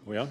We are?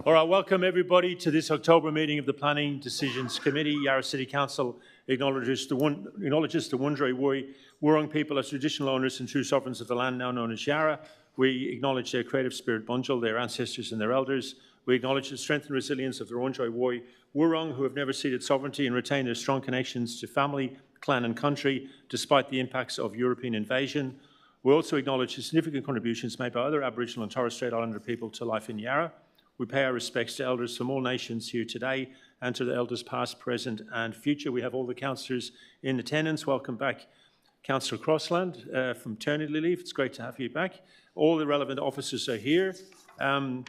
All right, welcome everybody to this October meeting of the Planning Decisions Committee. Yarra City Council acknowledges the Wurundjeri Wurrung people as traditional owners and true sovereigns of the land now known as Yarra. We acknowledge their creative spirit Bunjil, their ancestors and their elders. We acknowledge the strength and resilience of the Wurundjeri Wurrung who have never ceded sovereignty and retain their strong connections to family, clan and country despite the impacts of European invasion. We also acknowledge the significant contributions made by other Aboriginal and Torres Strait Islander people to life in Yarra. We pay our respects to elders from all nations here today and to the elders past, present and future. We have all the councillors in attendance. Welcome back, Councillor Crossland from maternity leave. It's great to have you back. All the relevant officers are here. I'm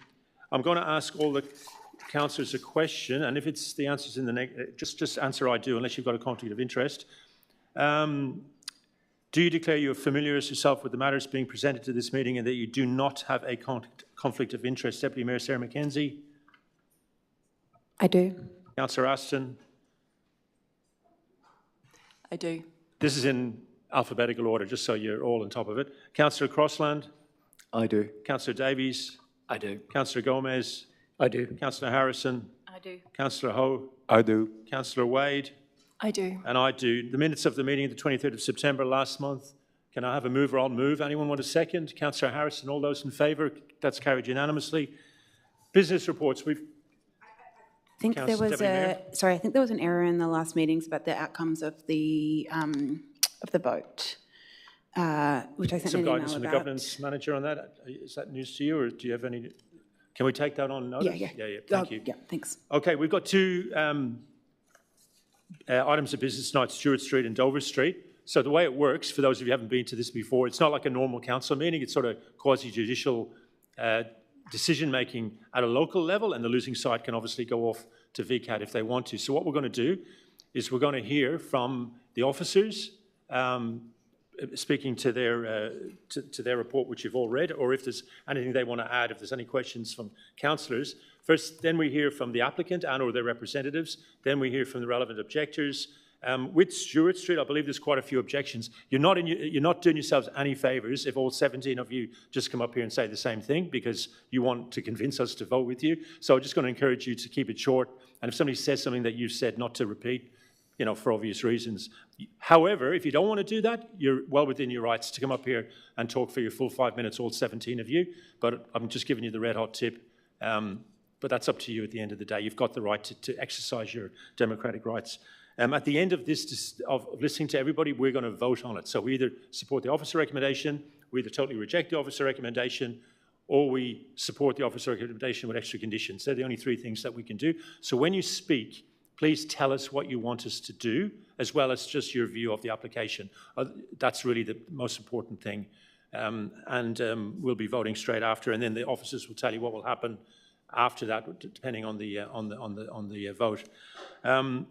going to ask all the councillors a question, and if it's the answers in the just answer I do, unless you've got a conflict of interest. Do you declare you familiarise yourself with the matters being presented to this meeting and that you do not have a conflict of interest? Deputy Mayor Sarah McKenzie? I do. Councillor Aston? I do. This is in alphabetical order, just so you're all on top of it. Councillor Crossland? I do. Councillor Davies? I do. Councillor Gomez? I do. Councillor Harrison? I do. Councillor Ho? I do. Councillor Wade? I do. And I do. The minutes of the meeting of the 23rd of September last month. Can I have a mover? I'll move. Anyone want a second? Councillor Harrison, all those in favour? That's carried unanimously. Business reports. I think there was I think there was an error in the last meetings about the outcomes of the vote, which I sent some an email guidance from the governance manager on that. Is that news to you, or do you have any? Can we take that on notice? Yeah. Thank you. Yeah, thanks. Okay, we've got two items of business tonight: Stewart Street and Dover Street. So the way it works, for those of you who haven't been to this before, it's not like a normal council meeting. It's sort of quasi-judicial decision-making at a local level, and the losing side can obviously go off to VCAT if they want to. So what we're going to do is we're going to hear from the officers speaking to their report, which you've all read, or if there's anything they want to add, if there's any questions from councillors. First, then we hear from the applicant and or their representatives. Then we hear from the relevant objectors. With Stewart Street, I believe there's quite a few objections. You're not doing yourselves any favours if all 17 of you just come up here and say the same thing because you want to convince us to vote with you. So I'm just going to encourage you to keep it short. And if somebody says something that you've said, not to repeat, for obvious reasons. However, if you don't want to do that, you're well within your rights to come up here and talk for your full 5 minutes, all 17 of you. But I'm just giving you the red hot tip. But that's up to you at the end of the day. You've got the right to exercise your democratic rights. At the end of this, of listening to everybody, we're going to vote on it. So we either support the officer recommendation, we either totally reject the officer recommendation, or we support the officer recommendation with extra conditions. They're the only three things that we can do. So when you speak, please tell us what you want us to do, as well as just your view of the application. That's really the most important thing. We'll be voting straight after, and then the officers will tell you what will happen after that, depending on the vote.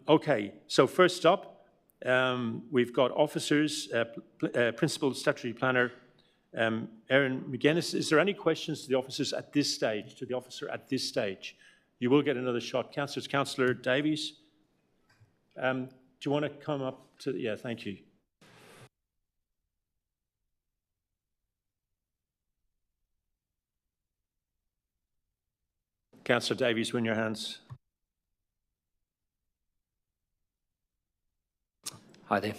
Okay, so first up, we've got officers, Principal Statutory Planner, Erin McGuinness. Is there any questions to the officers at this stage, to the officer at this stage? You will get another shot. Councillor Davies, do you want to come up to, yeah, thank you. Councillor Davies, win your hands. Hi there.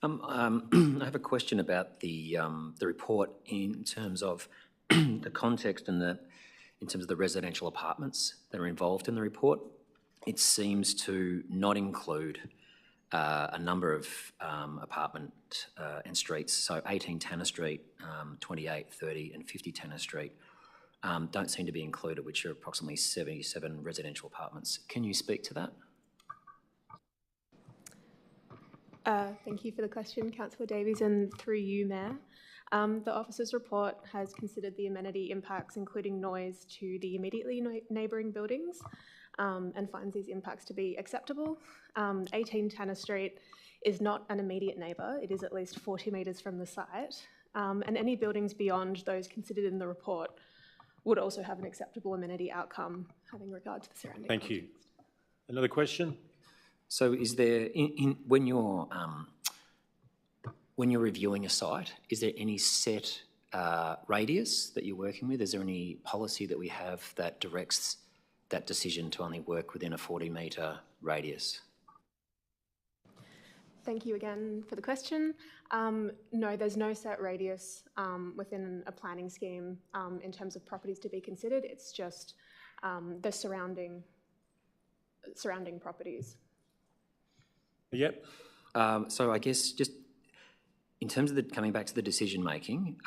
I have a question about the report in terms of the context and in terms of the residential apartments that are involved in the report. It seems to not include a number of apartment and streets. So 18 Tanner Street, 28, 30 and 50 Tanner Street don't seem to be included, which are approximately 77 residential apartments. Can you speak to that? Thank you for the question, Councillor Davies, and through you, Mayor. The officer's report has considered the amenity impacts, including noise, to the immediately neighbouring buildings and finds these impacts to be acceptable. 18 Tanner Street is not an immediate neighbour. It is at least 40 metres from the site, and any buildings beyond those considered in the report would also have an acceptable amenity outcome having regard to the surrounding Thank context. you. Another question? So is there, when you're reviewing a site, is there any set radius that you're working with? Is there any policy that we have that directs that decision to only work within a 40-metre radius? Thank you again for the question. No, there's no set radius within a planning scheme in terms of properties to be considered. It's just the surrounding properties. Yep. So I guess just in terms of coming back to the decision making,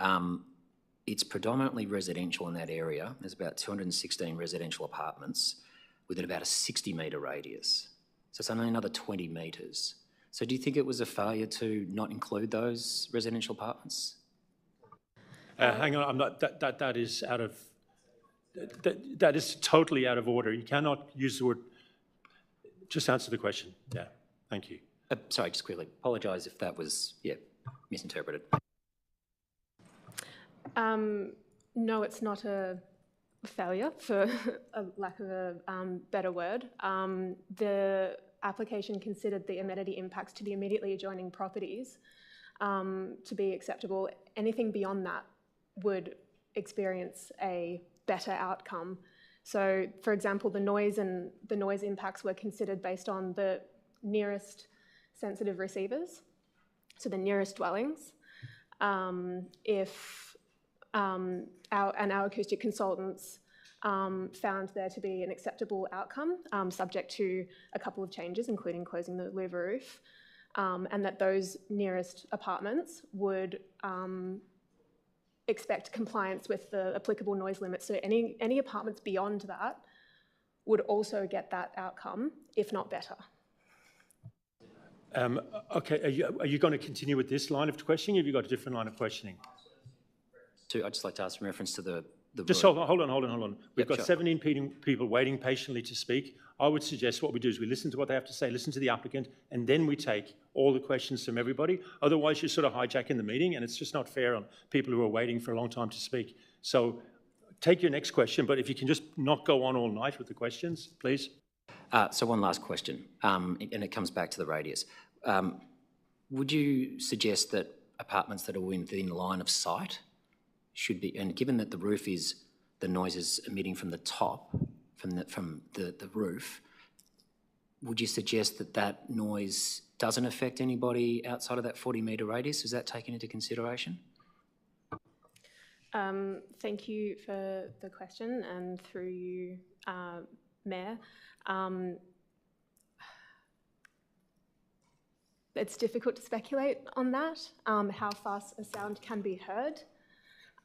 it's predominantly residential in that area. There's about 216 residential apartments within about a 60-metre radius. So it's only another 20 metres. So do you think it was a failure to not include those residential apartments? Hang on, I'm not. That is out of. That is totally out of order. You cannot use the word. Just answer the question. Yeah, thank you. Sorry, just quickly. Apologise if that was misinterpreted. No, it's not a failure, for a lack of a better word. The application considered the amenity impacts to the immediately adjoining properties to be acceptable. Anything beyond that would experience a better outcome. So, for example, the noise impacts were considered based on the nearest sensitive receivers, so the nearest dwellings. If our acoustic consultants found there to be an acceptable outcome, subject to a couple of changes, including closing the louver roof, and that those nearest apartments would expect compliance with the applicable noise limits. So any apartments beyond that would also get that outcome, if not better. Okay, are you going to continue with this line of questioning, or have you got a different line of questioning? I'd just like to ask in reference to the Just hold on. We've got sure. 17 people waiting patiently to speak. I would suggest what we do is we listen to what they have to say, listen to the applicant, and then we take all the questions from everybody. Otherwise, you're sort of hijacking the meeting, and it's just not fair on people who are waiting for a long time to speak. So take your next question, but if you can just not go on all night with the questions, please. So one last question, and it comes back to the radius. Would you suggest that apartments that are within line of sight should be, and given that the roof is, the noise is emitting from the top, from the roof, would you suggest that that noise doesn't affect anybody outside of that 40-metre radius? Is that taken into consideration? Thank you for the question, and through you, Mayor. It's difficult to speculate on that, how fast a sound can be heard.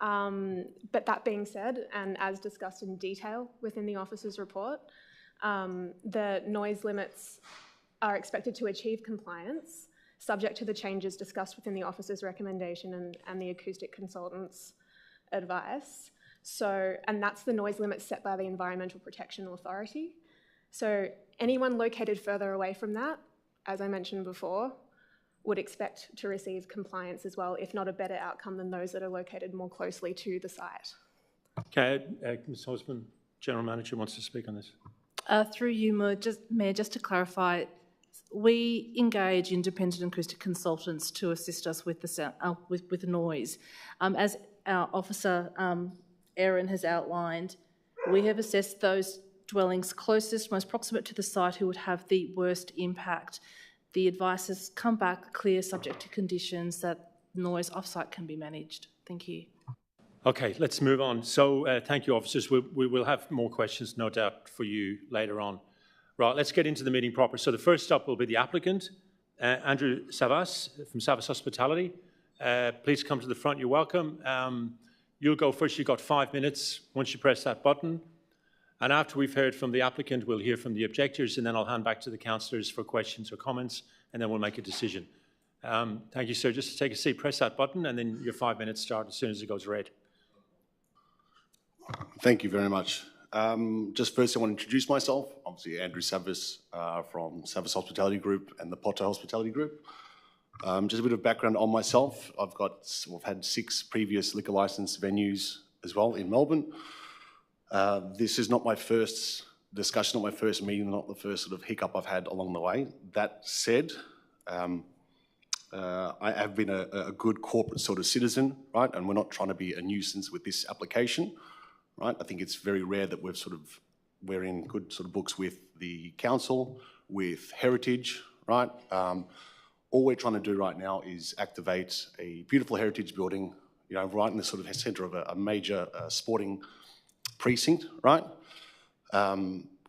But that being said, and as discussed in detail within the officer's report, the noise limits are expected to achieve compliance, subject to the changes discussed within the officer's recommendation and the acoustic consultant's advice. So, and that's the noise limit set by the Environmental Protection Authority. So anyone located further away from that, as I mentioned before, would expect to receive compliance as well, if not a better outcome than those that are located more closely to the site. Okay, Ms. Hosman, General Manager, wants to speak on this. Through you, Mayor, just to clarify, we engage independent acoustic consultants to assist us with the sound, with noise. As our officer, Erin, has outlined, we have assessed those dwellings closest, most proximate to the site who would have the worst impact. The advice has come back clear, subject to conditions, that noise off-site can be managed. Thank you. Okay, let's move on. So thank you, officers. We will have more questions, no doubt, for you later on. Right, let's get into the meeting proper. So the first stop will be the applicant, Andrew Savas from Savas Hospitality. Please come to the front. You're welcome. You'll go first. You've got 5 minutes once you press that button. And after we've heard from the applicant, we'll hear from the objectors, and then I'll hand back to the councillors for questions or comments, and then we'll make a decision. Thank you, sir. Just take a seat, press that button, and then your 5 minutes start as soon as it goes red. Thank you very much. Just first, I want to introduce myself. Obviously, Andrew Savas from Savas Hospitality Group and the Potter Hospitality Group. Just a bit of background on myself. I've had 6 previous liquor licence venues as well in Melbourne. This is not my first discussion, not my first meeting, not the first sort of hiccup I've had along the way. That said, I have been a good corporate sort of citizen, right? And we're not trying to be a nuisance with this application, right? I think it's very rare that we're in good sort of books with the council, with heritage, right? All we're trying to do right now is activate a beautiful heritage building, you know, right in the sort of centre of a major sporting precinct, right?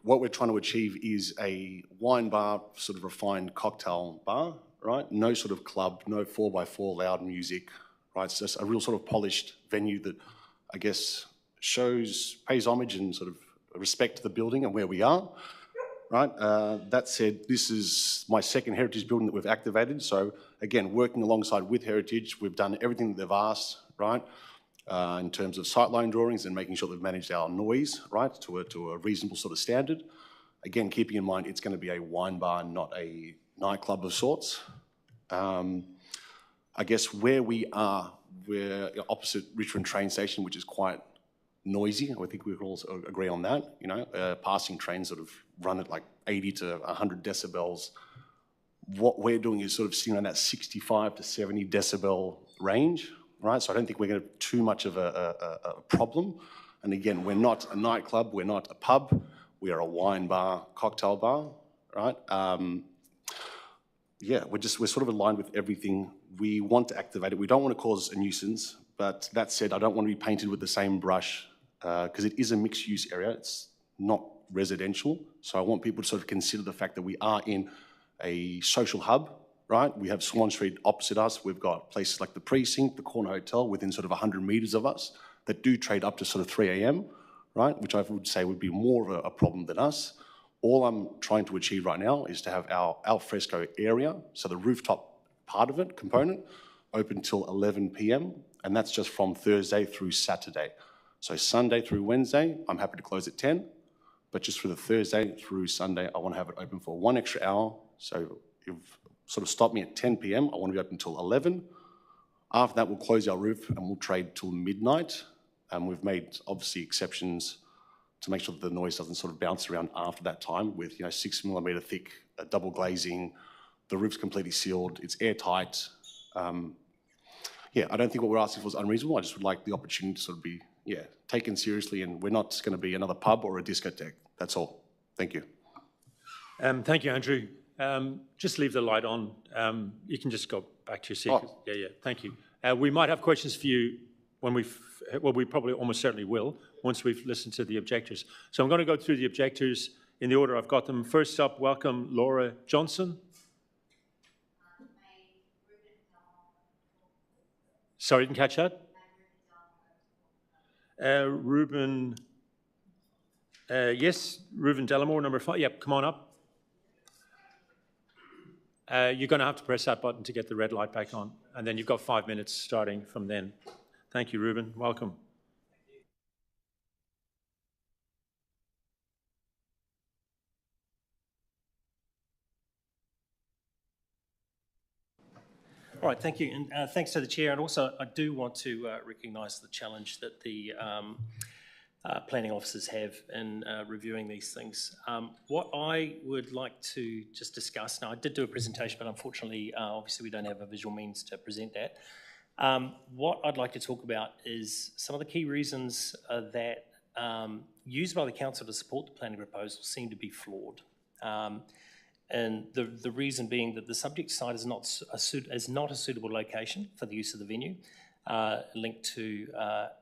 What we're trying to achieve is a wine bar, sort of refined cocktail bar, right? No sort of club, no 4x4 loud music, right? It's just a real sort of polished venue that I guess pays homage and sort of respect to the building and where we are, right? That said, this is my second heritage building that we've activated. So again, working alongside with Heritage, we've done everything that they've asked, right? In terms of sightline drawings and making sure they've managed our noise, right, to a reasonable sort of standard. Again, keeping in mind it's going to be a wine bar, not a nightclub of sorts. I guess where we are, we're opposite Richmond train station, which is quite noisy. I think we can all agree on that. You know, passing trains sort of run at like 80 to 100 decibels. What we're doing is sort of sitting around that 65 to 70 decibel range, right? So I don't think we're going to have too much of a problem. And again, we're not a nightclub, we're not a pub, we are a wine bar, cocktail bar, right? Yeah, we're sort of aligned with everything. We want to activate it. We don't want to cause a nuisance, but that said, I don't want to be painted with the same brush because it is a mixed-use area. It's not residential. So I want people to sort of consider the fact that we are in a social hub, right? We have Swan Street opposite us. We've got places like the Precinct, the Corner Hotel within sort of 100 metres of us that do trade up to sort of 3 a.m, right? Which I would say would be more of a problem than us. All I'm trying to achieve right now is to have our alfresco area, so the rooftop part of it, component, open till 11 p.m, and that's just from Thursday through Saturday. So Sunday through Wednesday, I'm happy to close at 10, but just for the Thursday through Sunday, I want to have it open for 1 extra hour. So you've sort of stopped me at 10 p.m, I want to be open till 11. After that, we'll close our roof and we'll trade till midnight. And we've made, obviously, exceptions to make sure that the noise doesn't sort of bounce around after that time with, you know, 6mm thick double glazing, the roof's completely sealed, it's airtight. Yeah, I don't think what we're asking for is unreasonable. I just would like the opportunity to sort of be, yeah, taken seriously, and we're not going to be another pub or a discotheque. That's all. Thank you. Thank you, Andrew. Just leave the light on. You can just go back to your seat. Oh. Yeah, thank you. We might have questions for you when we probably almost certainly will, once we've listened to the objectors. So I'm going to go through the objectors in the order I've got them. First up, welcome Laura Johnson. Sorry, didn't catch that? Ruben, yes, Ruben Delamore, number 5. Yep, come on up. You're going to have to press that button to get the red light back on, and then you've got 5 minutes starting from then. Thank you, Ruben. Welcome. All right, thank you, and thanks to the Chair. And also, I do want to recognise the challenge that the planning officers have in reviewing these things. What I would like to just discuss, now I did do a presentation, but unfortunately, obviously we don't have a visual means to present that. What I'd like to talk about is some of the key reasons that used by the Council to support the planning proposal seem to be flawed. And the reason being that the subject site is not a suitable location for the use of the venue, linked to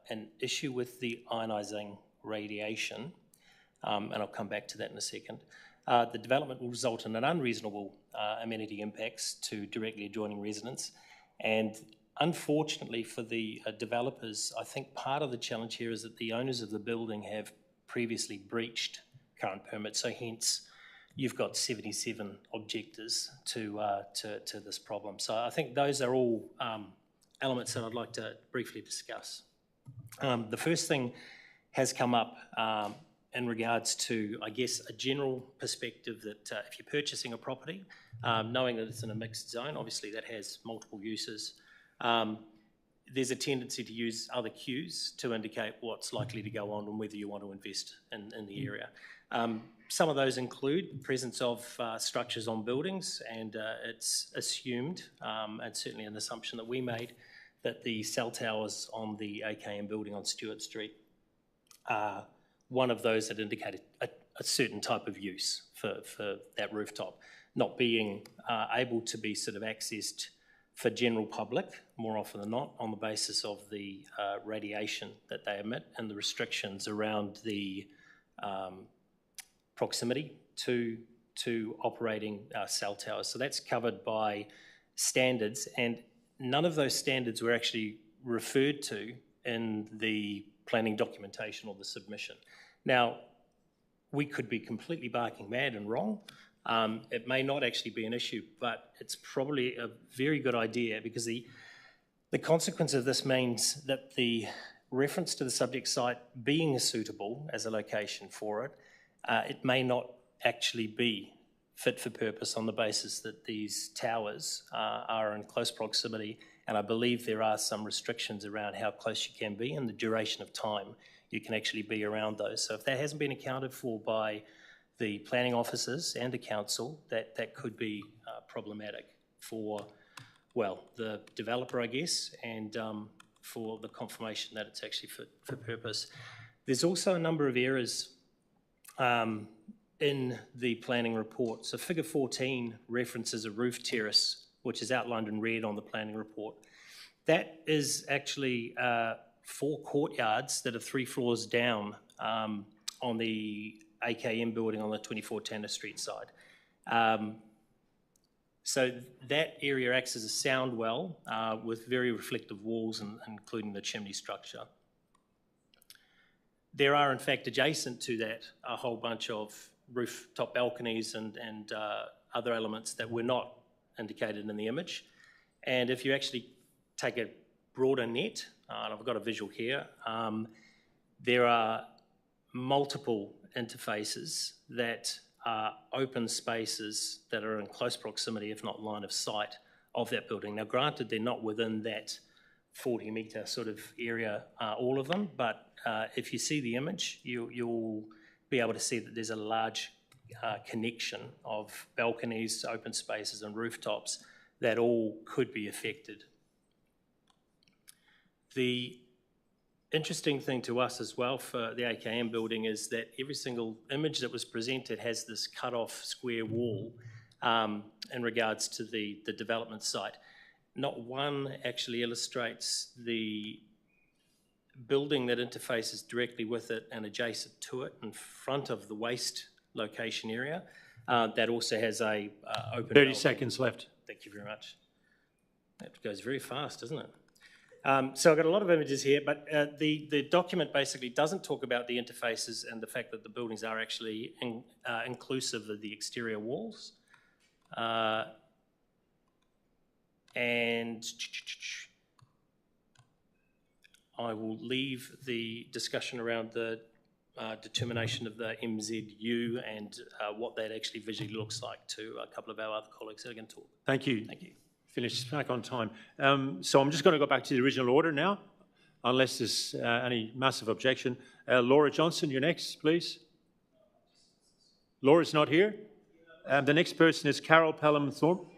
an issue with the ionising radiation, and I'll come back to that in a second. The development will result in an unreasonable amenity impacts to directly adjoining residents, and unfortunately for the developers, I think part of the challenge here is that the owners of the building have previously breached current permits, so hence you've got 77 objectors to this problem. So I think those are all elements that I'd like to briefly discuss. The first thing has come up in regards to, I guess, a general perspective that if you're purchasing a property, knowing that it's in a mixed zone, obviously that has multiple uses, there's a tendency to use other cues to indicate what's likely to go on and whether you want to invest in the area. Some of those include presence of structures on buildings, and it's assumed, and certainly an assumption that we made, that the cell towers on the AKM building on Stewart Street are one of those that indicated a certain type of use for that rooftop, not being able to be sort of accessed for general public, more often than not, on the basis of the radiation that they emit and the restrictions around the proximity to operating cell towers. So that's covered by standards, and none of those standards were actually referred to in the planning documentation or the submission. Now, we could be completely barking mad and wrong. It may not actually be an issue, but it's probably a very good idea, because the consequence of this means that the reference to the subject site being suitable as a location for it, it may not actually be fit for purpose on the basis that these towers are in close proximity, and I believe there are some restrictions around how close you can be and the duration of time you can actually be around those. So if that hasn't been accounted for by the planning officers and the council, that could be problematic for, well, the developer, I guess, and for the confirmation that it's actually fit for purpose. There's also a number of errors in the planning report. So figure 14 references a roof terrace, which is outlined in red on the planning report. That is actually 4 courtyards that are 3 floors down on the AKM building on the 24 Tanner Street side. So that area acts as a sound well with very reflective walls, including the chimney structure. There are, in fact, adjacent to that, a whole bunch of rooftop balconies and other elements that were not indicated in the image. And if you actually take a broader net, and I've got a visual here, there are multiple interfaces that are open spaces that are in close proximity, if not line of sight, of that building. Now, granted, they're not within that 40-metre sort of area, all of them, but if you see the image, you'll be able to see that there's a large connection of balconies, open spaces and rooftops that all could be affected. The interesting thing to us as well for the AKM building is that every single image that was presented has this cut-off square wall in regards to the development site. Not one actually illustrates the building that interfaces directly with it and adjacent to it in front of the waste location area. That also has a open 30 seconds left. Thank you very much. That goes very fast, doesn't it? So I've got a lot of images here, but the document basically doesn't talk about the interfaces and the fact that the buildings are actually inclusive of the exterior walls. And I will leave the discussion around the determination of the MZU and what that actually visually looks like to a couple of our other colleagues that are going to talk. Thank you. Thank you. Finished back on time. So I'm just going to go back to the original order now, unless there's any massive objection. Laura Johnson, you're next, please. Laura's not here. The next person is Carol Pelham-Thorpe.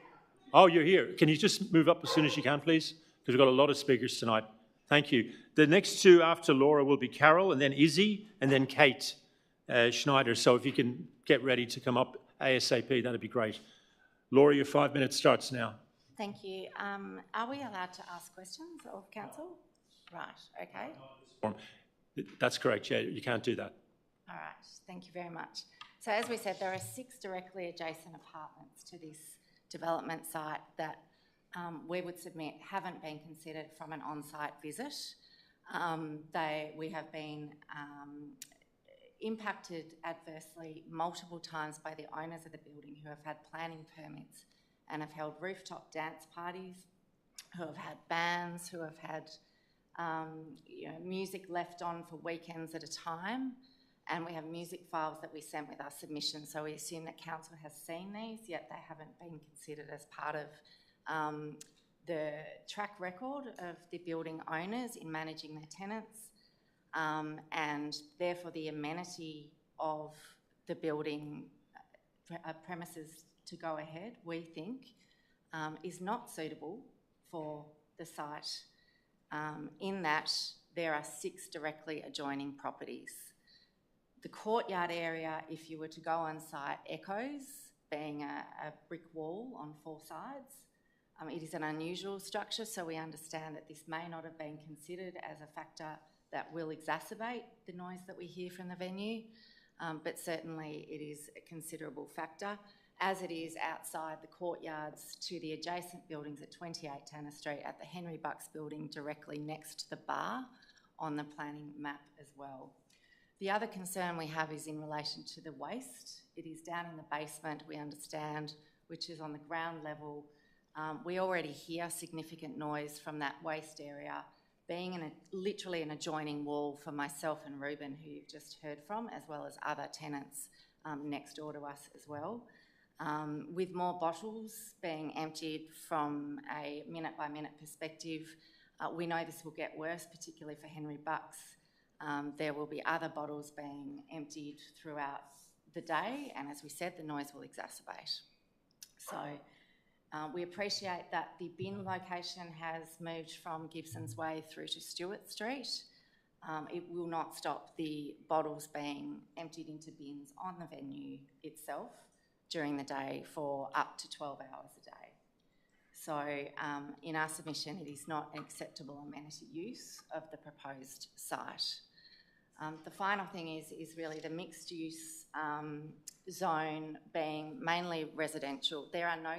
Oh, you're here. Can you just move up as soon as you can, please? Because we've got a lot of speakers tonight. Thank you. The next two after Laura will be Carol, and then Izzy, and then Kate Schneider. So if you can get ready to come up ASAP, that'd be great. Laura, your 5 minutes starts now. Thank you. Are we allowed to ask questions of council? Right, okay. That's correct, yeah, you can't do that. All right, thank you very much. So as we said, there are 6 directly adjacent apartments to this development site that we would submit haven't been considered from an on-site visit. We have been impacted adversely multiple times by the owners of the building who have had planning permits and have held rooftop dance parties, who have had bands, who have had music left on for weekends at a time, and we have music files that we sent with our submission. So we assume that council has seen these, yet they haven't been considered as part of the track record of the building owners in managing their tenants, and therefore the amenity of the building premises to go ahead, we think, is not suitable for the site, in that there are 6 directly adjoining properties. The courtyard area, if you were to go on site, echoes, being a brick wall on 4 sides. It is an unusual structure, so we understand that this may not have been considered as a factor that will exacerbate the noise that we hear from the venue, but certainly it is a considerable factor, as it is outside the courtyards to the adjacent buildings at 28 Tanner Street, at the Henry Bucks building directly next to the bar on the planning map as well. The other concern we have is in relation to the waste. It is down in the basement, we understand, which is on the ground level. We already hear significant noise from that waste area, being literally an adjoining wall for myself and Ruben, who you've just heard from, as well as other tenants next door to us as well. With more bottles being emptied from a minute-by-minute perspective, we know this will get worse, particularly for Henry Bucks. There will be other bottles being emptied throughout the day, and as we said, the noise will exacerbate. So we appreciate that the bin location has moved from Gibson's Way through to Stewart Street. It will not stop the bottles being emptied into bins on the venue itself during the day for up to 12 hours a day. So in our submission, it is not an acceptable amenity use of the proposed site. The final thing is really the mixed use zone being mainly residential. There are no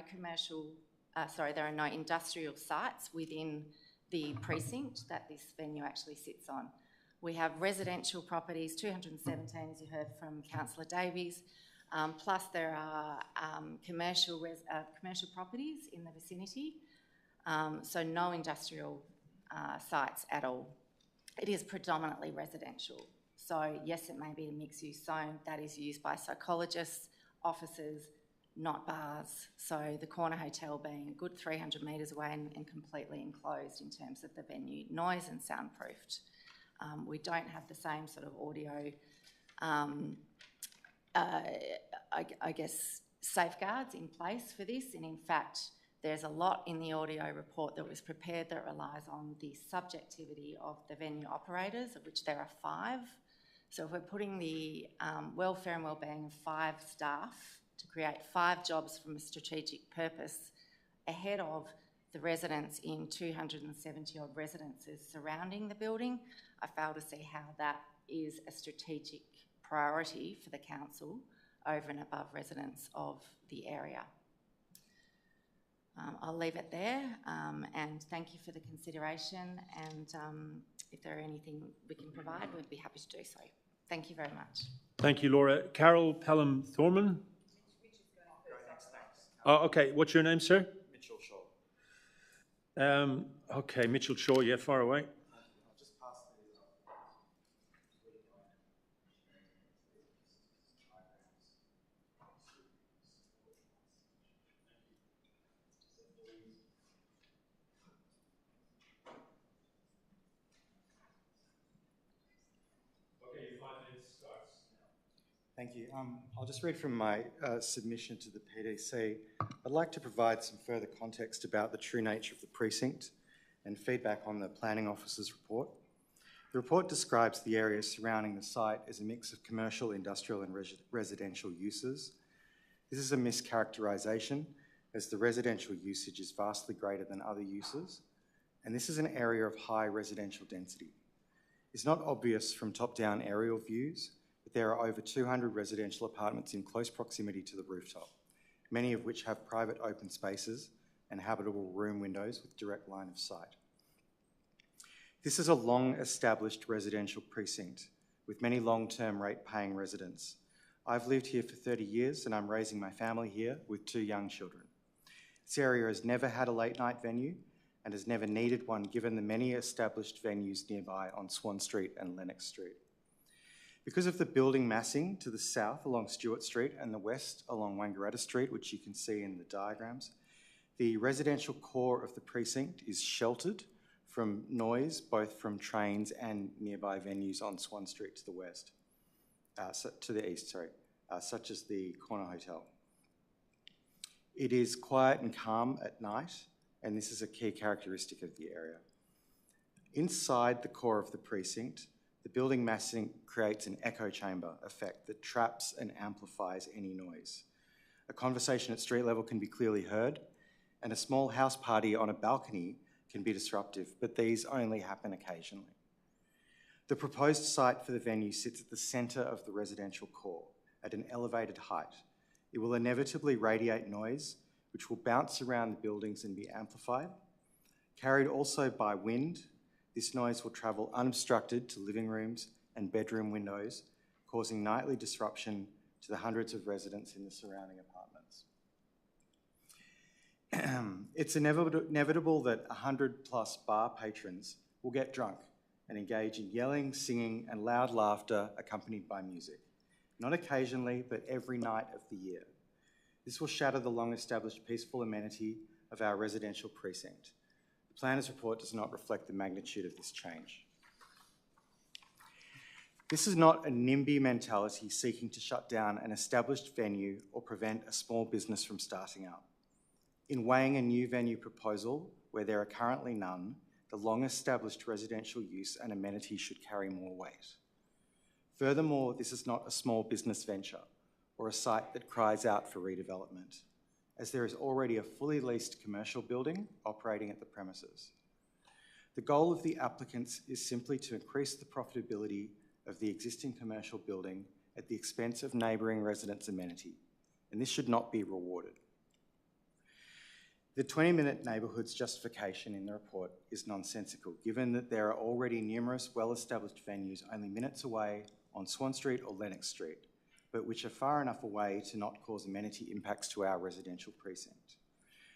industrial sites within the precinct that this venue actually sits on. We have residential properties, 217, as you heard from Councillor Davies, plus there are commercial properties in the vicinity, so no industrial sites at all. It is predominantly residential. So yes, it may be a mixed-use zone that is used by psychologists, offices, not bars. So the Corner Hotel being a good 300 metres away and completely enclosed in terms of the venue, noise and soundproofed. We don't have the same sort of audio, I guess, safeguards in place for this. And in fact, there's a lot in the audio report that was prepared that relies on the subjectivity of the venue operators, of which there are 5. So if we're putting the welfare and wellbeing of 5 staff to create 5 jobs from a strategic purpose ahead of the residents in 270-odd residences surrounding the building, I fail to see how that is a strategic priority for the council over and above residents of the area. I'll leave it there, and thank you for the consideration, and if there are anything we can provide, we'd be happy to do so. Thank you very much. Thank you, Laura. Carol Pelham-Thorman? Oh, okay. What's your name, sir? Mitchell Shaw. Okay, Mitchell Shaw, yeah, far away. I'll just pass these up. Okay, your 5 minutes starts now. Thank you. I'll just read from my submission to the PDC. I'd like to provide some further context about the true nature of the precinct and feedback on the Planning Officer's report. The report describes the area surrounding the site as a mix of commercial, industrial and residential uses. This is a mischaracterisation, as the residential usage is vastly greater than other uses, and this is an area of high residential density. It's not obvious from top-down aerial views, but there are over 200 residential apartments in close proximity to the rooftop, many of which have private open spaces and habitable room windows with direct line of sight. This is a long-established residential precinct with many long-term rate-paying residents. I've lived here for 30 years and I'm raising my family here with 2 young children. This area has never had a late-night venue and has never needed one given the many established venues nearby on Swan Street and Lennox Street. Because of the building massing to the south along Stewart Street and the west along Wangaratta Street, which you can see in the diagrams, the residential core of the precinct is sheltered from noise, both from trains and nearby venues on Swan Street to the west, to the east, sorry. such as the Corner Hotel. It is quiet and calm at night, and this is a key characteristic of the area. Inside the core of the precinct, the building massing creates an echo chamber effect that traps and amplifies any noise. A conversation at street level can be clearly heard, and a small house party on a balcony can be disruptive, but these only happen occasionally. The proposed site for the venue sits at the centre of the residential core at an elevated height. It will inevitably radiate noise, which will bounce around the buildings and be amplified. Carried also by wind, this noise will travel unobstructed to living rooms and bedroom windows, causing nightly disruption to the hundreds of residents in the surrounding apartments. It's inevitable that 100+ bar patrons will get drunk and engage in yelling, singing, and loud laughter accompanied by music. Not occasionally, but every night of the year. This will shatter the long-established peaceful amenity of our residential precinct. The planner's report does not reflect the magnitude of this change. This is not a NIMBY mentality seeking to shut down an established venue or prevent a small business from starting up. In weighing a new venue proposal where there are currently none, the long-established residential use and amenity should carry more weight. Furthermore, this is not a small business venture or a site that cries out for redevelopment, as there is already a fully leased commercial building operating at the premises. The goal of the applicants is simply to increase the profitability of the existing commercial building at the expense of neighbouring residents' amenity, and this should not be rewarded. The 20-minute neighbourhood's justification in the report is nonsensical, given that there are already numerous well-established venues only minutes away on Swan Street or Lennox Street, but which are far enough away to not cause amenity impacts to our residential precinct.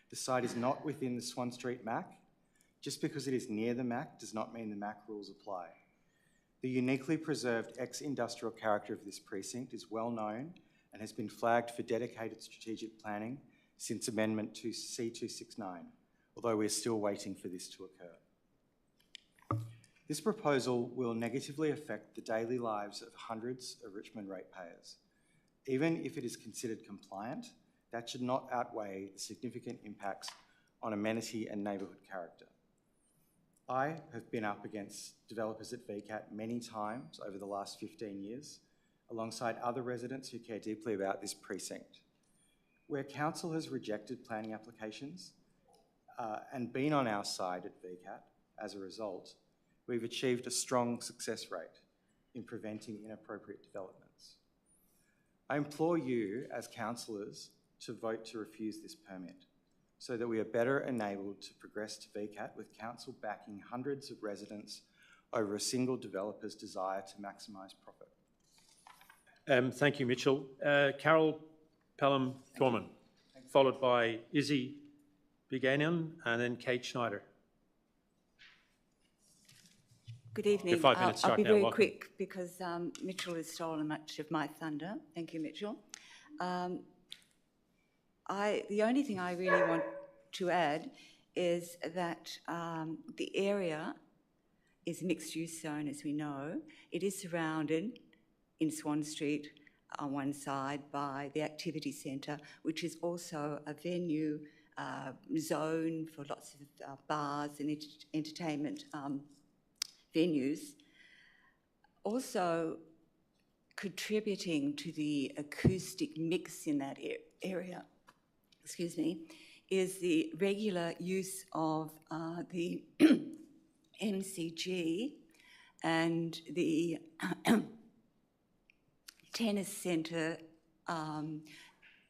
The site is not within the Swan Street MAC. Just because it is near the MAC does not mean the MAC rules apply. The uniquely preserved ex-industrial character of this precinct is well known and has been flagged for dedicated strategic planning since Amendment to C269, although we're still waiting for this to occur. This proposal will negatively affect the daily lives of hundreds of Richmond ratepayers. Even if it is considered compliant, that should not outweigh the significant impacts on amenity and neighbourhood character. I have been up against developers at VCAT many times over the last 15 years, alongside other residents who care deeply about this precinct. Where council has rejected planning applications and been on our side at VCAT as a result, we've achieved a strong success rate in preventing inappropriate developments. I implore you as councillors to vote to refuse this permit so that we are better enabled to progress to VCAT with council backing hundreds of residents over a single developer's desire to maximise profit. Thank you, Mitchell. Carol Pelham-Thorman, followed by Izzy Biganian and then Kate Schneider. Good evening. Your 5 minutes start I'll be now. very Welcome. quick because Mitchell has stolen much of my thunder. Thank you, Mitchell. The only thing I really want to add is that the area is a mixed-use zone, as we know. It is surrounded in Swan Street on one side by the activity centre, which is also a venue zone for lots of bars and entertainment venues. Also contributing to the acoustic mix in that area, is the regular use of the MCG and the tennis centre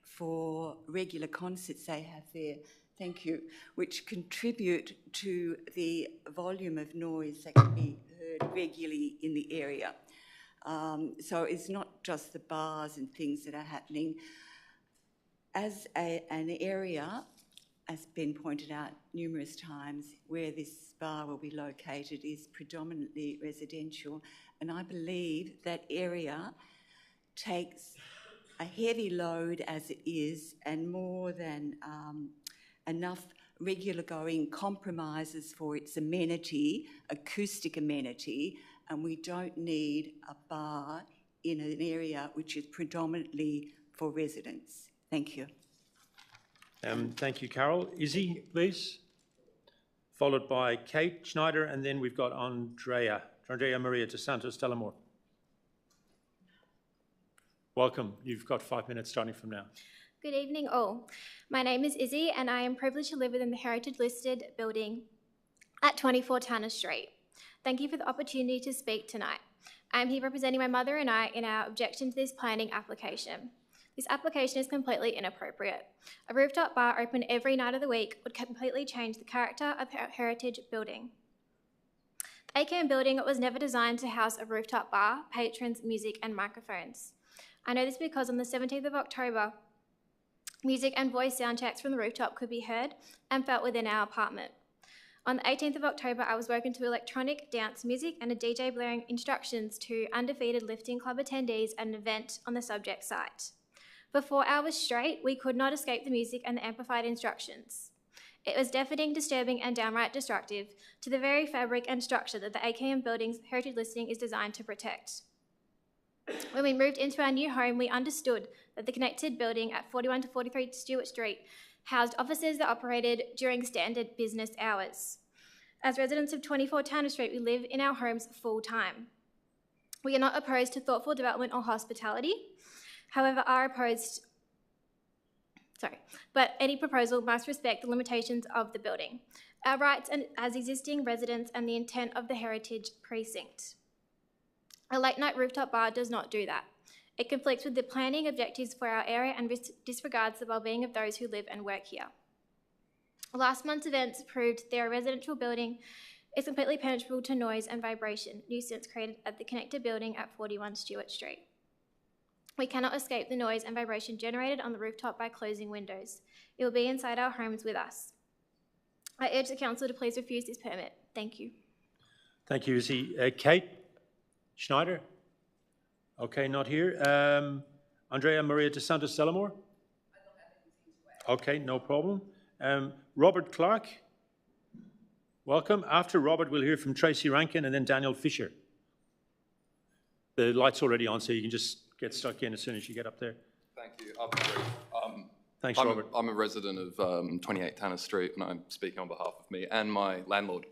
for regular concerts they have there, thank you, which contribute to the volume of noise that can be heard regularly in the area. So it's not just the bars and things that are happening. As an area, as been pointed out numerous times, where this bar will be located is predominantly residential, and I believe that area takes a heavy load as it is, and more than enough regular going compromises for its amenity, acoustic amenity, and we don't need a bar in an area which is predominantly for residents. Thank you. Thank you, Carol. Izzy, please. Followed by Kate Schneider, and then we've got Andrea Maria de Santos Delamore. Welcome. You've got 5 minutes starting from now. Good evening all. My name is Izzy and I am privileged to live within the heritage listed building at 24 Tanner Street. Thank you for the opportunity to speak tonight. I am here representing my mother and I in our objection to this planning application. This application is completely inappropriate. A rooftop bar open every night of the week would completely change the character of our heritage building. The AKM building was never designed to house a rooftop bar, patrons, music and microphones. I know this because on the 17th of October, music and voice sound checks from the rooftop could be heard and felt within our apartment. On the 18th of October, I was woken to electronic dance music and a DJ blaring instructions to undefeated lifting club attendees at an event on the subject site. For 4 hours straight, we could not escape the music and the amplified instructions. It was deafening, disturbing, and downright destructive to the very fabric and structure that the AKM building's heritage listing is designed to protect. When we moved into our new home, we understood that the connected building at 41 to 43 Stewart Street housed offices that operated during standard business hours. As residents of 24 Tanner Street, we live in our homes full time. We are not opposed to thoughtful development or hospitality. However, but any proposal must respect the limitations of the building, our rights as existing residents and the intent of the heritage precinct. A late night rooftop bar does not do that. It conflicts with the planning objectives for our area and disregards the well-being of those who live and work here. Last month's events proved their residential building is completely penetrable to noise and vibration nuisance created at the connected building at 41 Stewart Street. We cannot escape the noise and vibration generated on the rooftop by closing windows. It will be inside our homes with us. I urge the council to please refuse this permit. Thank you. Thank you, Izzy. Kate Schneider? Okay, not here. Andrea Maria de Santos Delamore? I don't have anything to add. Okay, no problem. Robert Clark? Welcome. After Robert, we'll hear from Tracy Rankin and then Daniel Fisher. The light's already on, so you can just get stuck in as soon as you get up there. Thank you. I'll be brief. Thanks, Robert. I'm a resident of 28 Tanner Street, and I'm speaking on behalf of me and my landlord.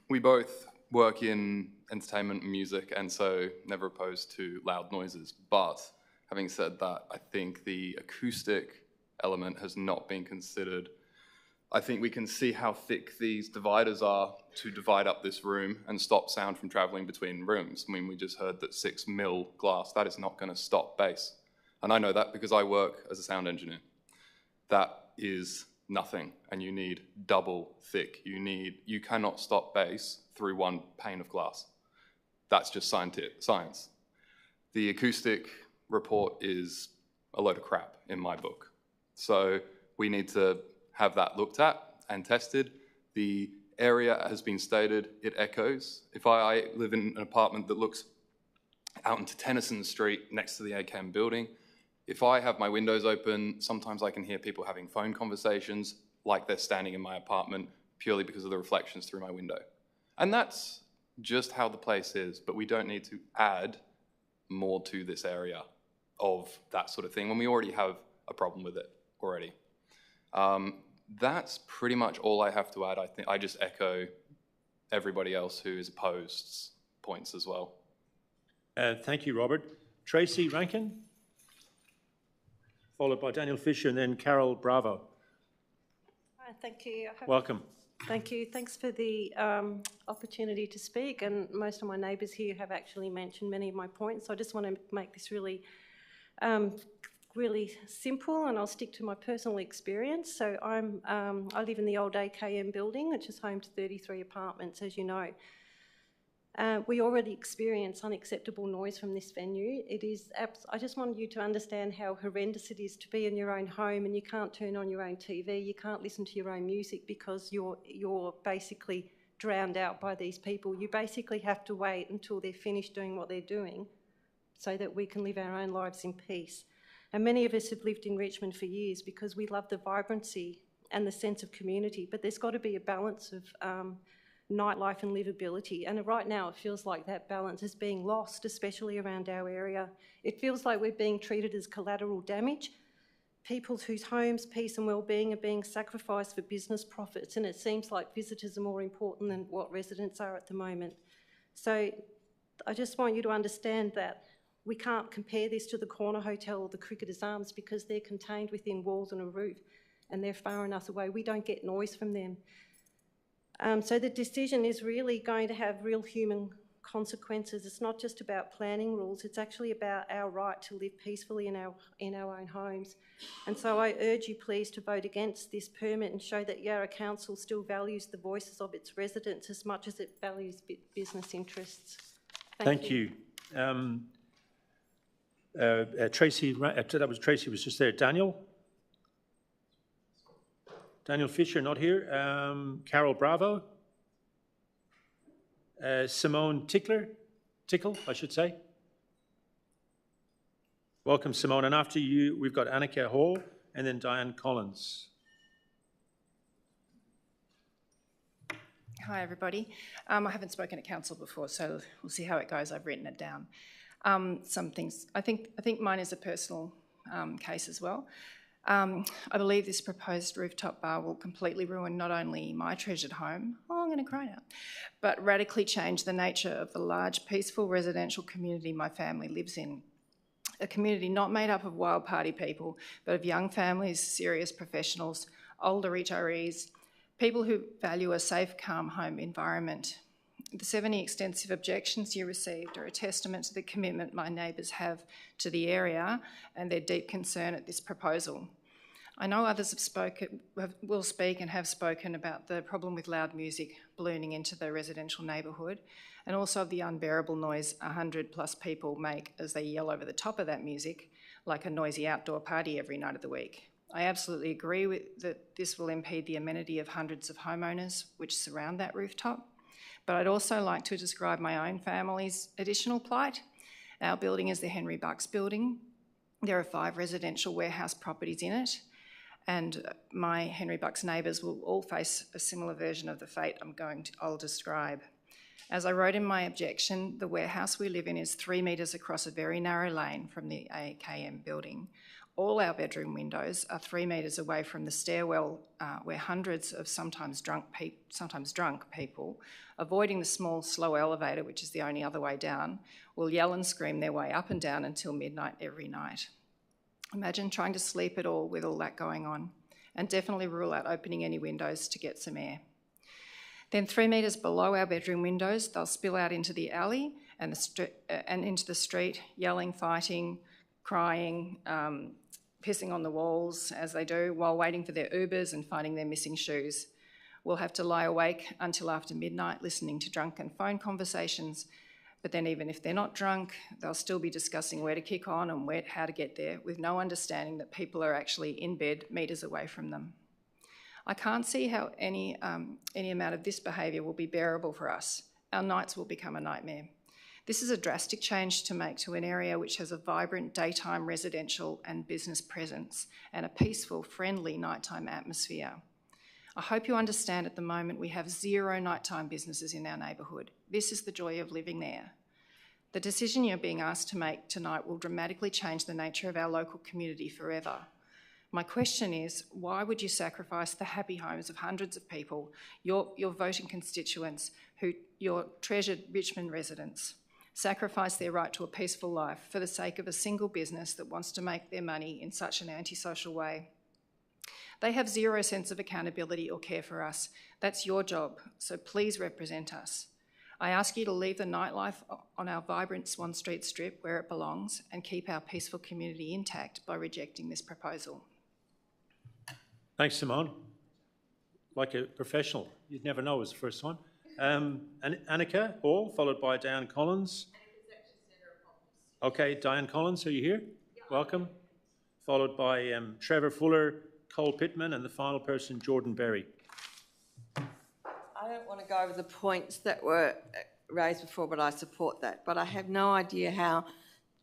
We both work in entertainment and music, and so never opposed to loud noises. But having said that, I think the acoustic element has not been considered. I think we can see how thick these dividers are to divide up this room and stop sound from traveling between rooms. I mean, we just heard that 6 mil glass, that is not going to stop bass. And I know that because I work as a sound engineer. That is nothing, and you need double thick. You cannot stop bass through one pane of glass. That's just science. The acoustic report is a load of crap in my book. So we need to have that looked at and tested. The area has been stated, it echoes. If I live in an apartment that looks out into Tennyson Street next to the ACAM building, if I have my windows open, sometimes I can hear people having phone conversations like they're standing in my apartment purely because of the reflections through my window. And that's just how the place is, but we don't need to add more to this area of that sort of thing when we already have a problem with it already. That's pretty much all I have to add. I think I just echo everybody else who is opposed points as well. Thank you, Robert. Tracy Rankin, followed by Daniel Fisher and then Carol Bravo. Hi, thank you. Welcome. Thank you. Thanks for the opportunity to speak, and most of my neighbours here have actually mentioned many of my points, so I just want to make this really really simple, and I'll stick to my personal experience. So I live in the old AKM building, which is home to 33 apartments, as you know. We already experience unacceptable noise from this venue. I just wanted you to understand how horrendous it is to be in your own home and you can't turn on your own TV, you can't listen to your own music because you're basically drowned out by these people. You basically have to wait until they're finished doing what they're doing so that we can live our own lives in peace. And many of us have lived in Richmond for years because we love the vibrancy and the sense of community, but there's got to be a balance of nightlife and livability. And right now it feels like that balance is being lost, especially around our area. It feels like we're being treated as collateral damage, people whose homes, peace and well-being are being sacrificed for business profits, and it seems like visitors are more important than what residents are at the moment. So I just want you to understand that we can't compare this to the Corner Hotel or the Cricketers Arms because they're contained within walls and a roof and they're far enough away. We don't get noise from them. So the decision is really going to have real human consequences. It's not just about planning rules, it's actually about our right to live peacefully in our own homes. And so I urge you please to vote against this permit and show that Yarra Council still values the voices of its residents as much as it values business interests. Thank you. Tracy, that was Tracy was just there. Daniel Fisher, not here. Carol Bravo. Simone Tickle, I should say. Welcome, Simone. And after you, we've got Annika Hall and then Diane Collins. Hi, everybody. I haven't spoken at council before, so we'll see how it goes. I've written it down. Some things. I think mine is a personal case as well. I believe this proposed rooftop bar will completely ruin not only my treasured home, oh, I'm going to cry now, but radically change the nature of the large, peaceful residential community my family lives in. A community not made up of wild party people, but of young families, serious professionals, older retirees, people who value a safe, calm home environment. The 70 extensive objections you received are a testament to the commitment my neighbours have to the area and their deep concern at this proposal. I know others will speak and have spoken about the problem with loud music ballooning into the residential neighbourhood and also of the unbearable noise 100+ people make as they yell over the top of that music like a noisy outdoor party every night of the week. I absolutely agree that this will impede the amenity of hundreds of homeowners which surround that rooftop, but I'd also like to describe my own family's additional plight. Our building is the Henry Bucks building. There are 5 residential warehouse properties in it, and my Henry Bucks neighbours will all face a similar version of the fate I'll describe. As I wrote in my objection, the warehouse we live in is 3 metres across a very narrow lane from the AKM building. All our bedroom windows are 3 metres away from the stairwell where hundreds of sometimes drunk people, avoiding the small, slow elevator, which is the only other way down, will yell and scream their way up and down until midnight every night. Imagine trying to sleep at all with all that going on, and definitely rule out opening any windows to get some air. Then 3 metres below our bedroom windows, they'll spill out into the alley and into the street, yelling, fighting, crying, pissing on the walls as they do while waiting for their Ubers and finding their missing shoes. We'll have to lie awake until after midnight listening to drunken phone conversations, but then even if they're not drunk, they'll still be discussing where to kick on and how to get there with no understanding that people are actually in bed metres away from them. I can't see how any amount of this behaviour will be bearable for us. Our nights will become a nightmare. This is a drastic change to make to an area which has a vibrant daytime residential and business presence and a peaceful, friendly nighttime atmosphere. I hope you understand at the moment we have 0 nighttime businesses in our neighbourhood. This is the joy of living there. The decision you're being asked to make tonight will dramatically change the nature of our local community forever. My question is, why would you sacrifice the happy homes of hundreds of people, your voting constituents, your treasured Richmond residents, sacrifice their right to a peaceful life for the sake of a single business that wants to make their money in such an antisocial way? They have 0 sense of accountability or care for us. That's your job, so please represent us. I ask you to leave the nightlife on our vibrant Swan Street strip where it belongs and keep our peaceful community intact by rejecting this proposal. Thanks, Simone. Like a professional, you'd never know it was the first one. Annika Hall, followed by Diane Collins. Okay, Diane Collins, are you here? Yeah. Welcome. Followed by Trevor Fuller, Cole Pittman, and the final person, Jordan Berry. I don't want to go over the points that were raised before, but I support that. But I have no idea how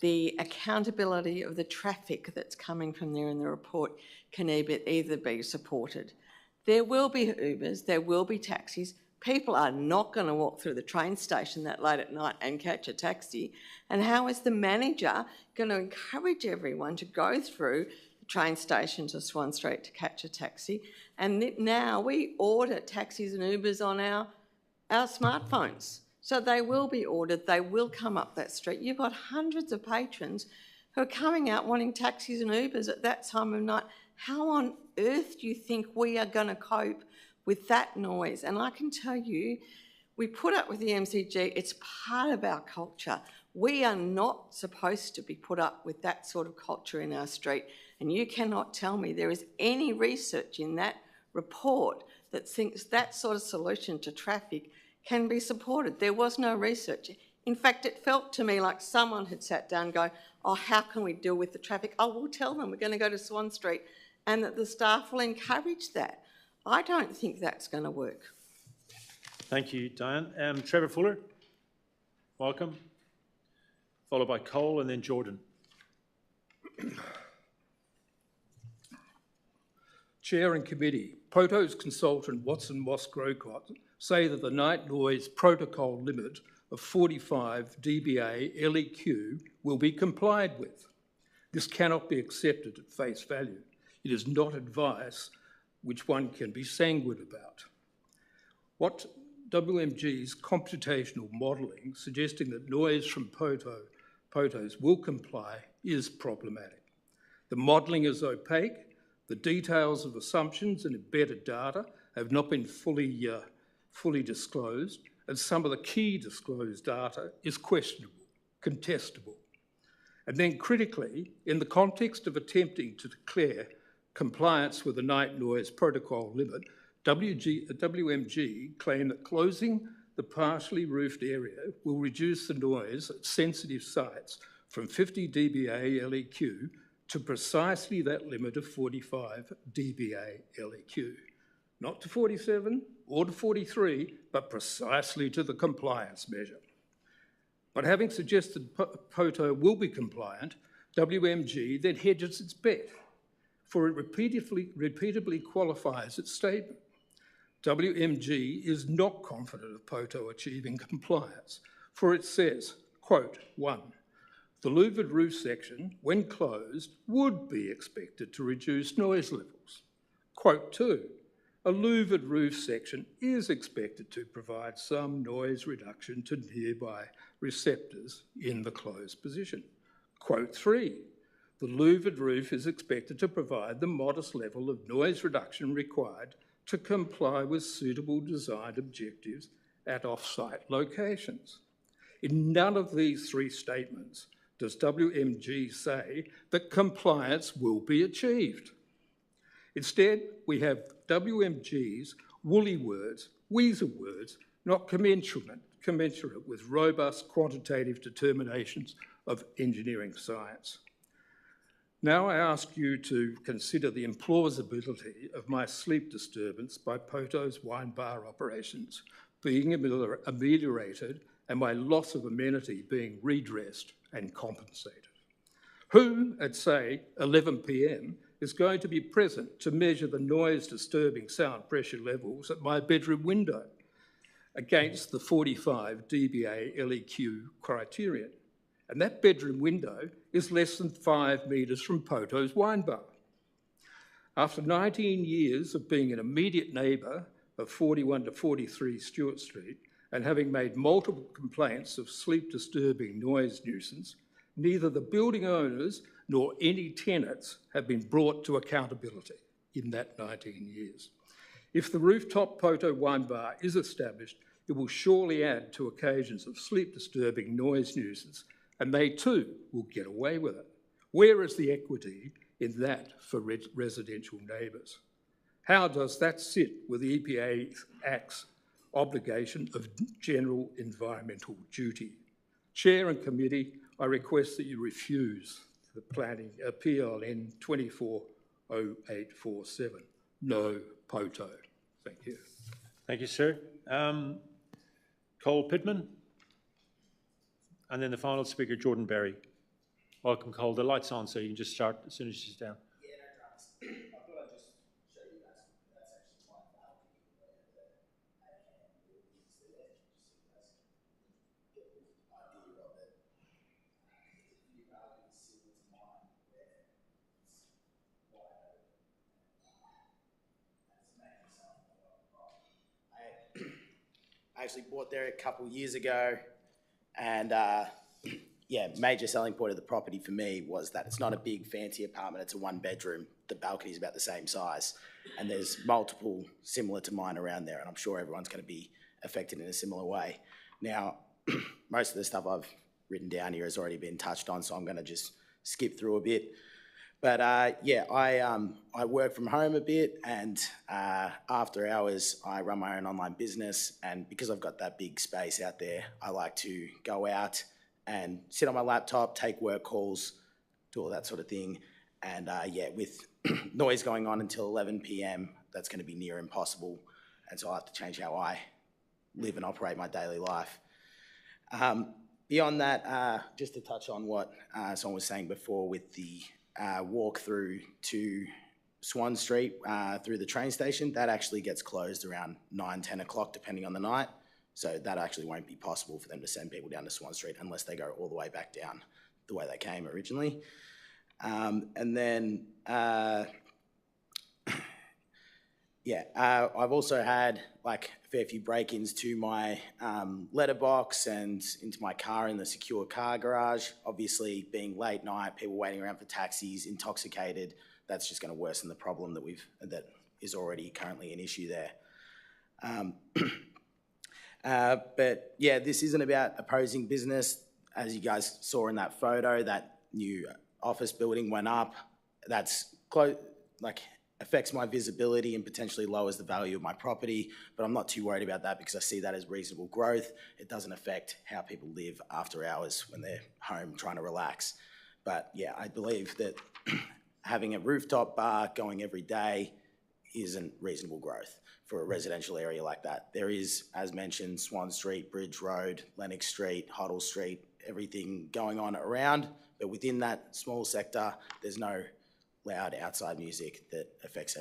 the accountability of the traffic that's coming from there in the report can either be supported. There will be Ubers, there will be taxis, People are not going to walk through the train station that late at night and catch a taxi. And how is the manager going to encourage everyone to go through the train station to Swan Street to catch a taxi? And now we order taxis and Ubers on our smartphones. So they will be ordered, they will come up that street. You've got hundreds of patrons who are coming out wanting taxis and Ubers at that time of night. How on earth do you think we are going to cope with that noise? And I can tell you, we put up with the MCG, it's part of our culture. We are not supposed to be put up with that sort of culture in our street. And you cannot tell me there is any research in that report that thinks that sort of solution to traffic can be supported. There was no research. In fact, it felt to me like someone had sat down and go, oh, how can we deal with the traffic? Oh, we'll tell them we're going to go to Swan Street, and that the staff will encourage that. I don't think that's going to work. Thank you, Diane. Trevor Fuller, welcome. Followed by Cole and then Jordan. Chair and committee, Poto's consultant Watson Moss Grocott say that the night noise protocol limit of 45 dBA LEQ will be complied with. This cannot be accepted at face value. It is not advice which one can be sanguine about. What WMG's computational modelling suggesting that noise from Potos will comply is problematic. The modelling is opaque, the details of assumptions and embedded data have not been fully disclosed, and some of the key disclosed data is questionable, contestable. And then critically, in the context of attempting to declare compliance with the night noise protocol limit, WMG claim that closing the partially roofed area will reduce the noise at sensitive sites from 50 dBA LEQ to precisely that limit of 45 dBA LEQ. Not to 47 or to 43, but precisely to the compliance measure. But having suggested Poto will be compliant, WMG then hedges its bet, for it repeatedly qualifies its statement. WMG is not confident of Poto achieving compliance, for it says, quote, 1, the louvered roof section, when closed, would be expected to reduce noise levels. Quote 2, a louvered roof section is expected to provide some noise reduction to nearby receptors in the closed position. Quote 3, the louvered roof is expected to provide the modest level of noise reduction required to comply with suitable design objectives at off-site locations. In none of these three statements does WMG say that compliance will be achieved. Instead, we have WMG's woolly words, weasel words, not commensurate with robust quantitative determinations of engineering science. Now I ask you to consider the implausibility of my sleep disturbance by Poto's wine bar operations being ameliorated and my loss of amenity being redressed and compensated. Who, at say 11 p.m, is going to be present to measure the noise-disturbing sound pressure levels at my bedroom window against the 45 dBA LEQ criterion? And that bedroom window is less than 5 metres from Poto's wine bar. After 19 years of being an immediate neighbour of 41 to 43 Stewart Street and having made multiple complaints of sleep-disturbing noise nuisance, neither the building owners nor any tenants have been brought to accountability in that 19 years. If the rooftop Poto wine bar is established, it will surely add to occasions of sleep-disturbing noise nuisance, and they too will get away with it. Where is the equity in that for residential neighbours? How does that sit with the EPA Act's obligation of general environmental duty? Chair and committee, I request that you refuse the planning PLN 240847. No Poto. Thank you. Thank you, sir. Cole Pittman. And then the final speaker, Jordan Berry. Welcome, Cole. The light's on, so you can just start as soon as she's down. Yeah, no dramas. I thought I'd just show you guys. That's actually quite valuable. actually bought there a couple years ago, and yeah, major selling point of the property for me was that it's not a big fancy apartment, it's a one bedroom. The balcony is about the same size, and there's multiple similar to mine around there, and I'm sure everyone's going to be affected in a similar way. Now, most of the stuff I've written down here has already been touched on, so I'm going to just skip through a bit. But yeah, I work from home a bit, and after hours, I run my own online business. And because I've got that big space out there, I like to go out and sit on my laptop, take work calls, do all that sort of thing. And yeah, with noise going on until 11 p.m, that's going to be near impossible. And so I have to change how I live and operate my daily life. Beyond that, just to touch on what someone was saying before with the walk through to Swan Street through the train station, that actually gets closed around 9, 10 o'clock, depending on the night. So that actually won't be possible for them to send people down to Swan Street unless they go all the way back down the way they came originally. And then, yeah, I've also had like a fair few break-ins to my letterbox and into my car in the secure car garage. Obviously, being late night, people waiting around for taxis, intoxicated, that's just going to worsen the problem that is already currently an issue there. But yeah, this isn't about opposing business. As you guys saw in that photo, that new office building went up. That's close, like, affects my visibility and potentially lowers the value of my property, but I'm not too worried about that because I see that as reasonable growth. It doesn't affect how people live after hours when they're home trying to relax. But yeah, I believe that having a rooftop bar going every day isn't reasonable growth for a residential area like that. There is, as mentioned, Swan Street, Bridge Road, Lennox Street, Hoddle Street, everything going on around, but within that small sector, there's no loud outside music that affects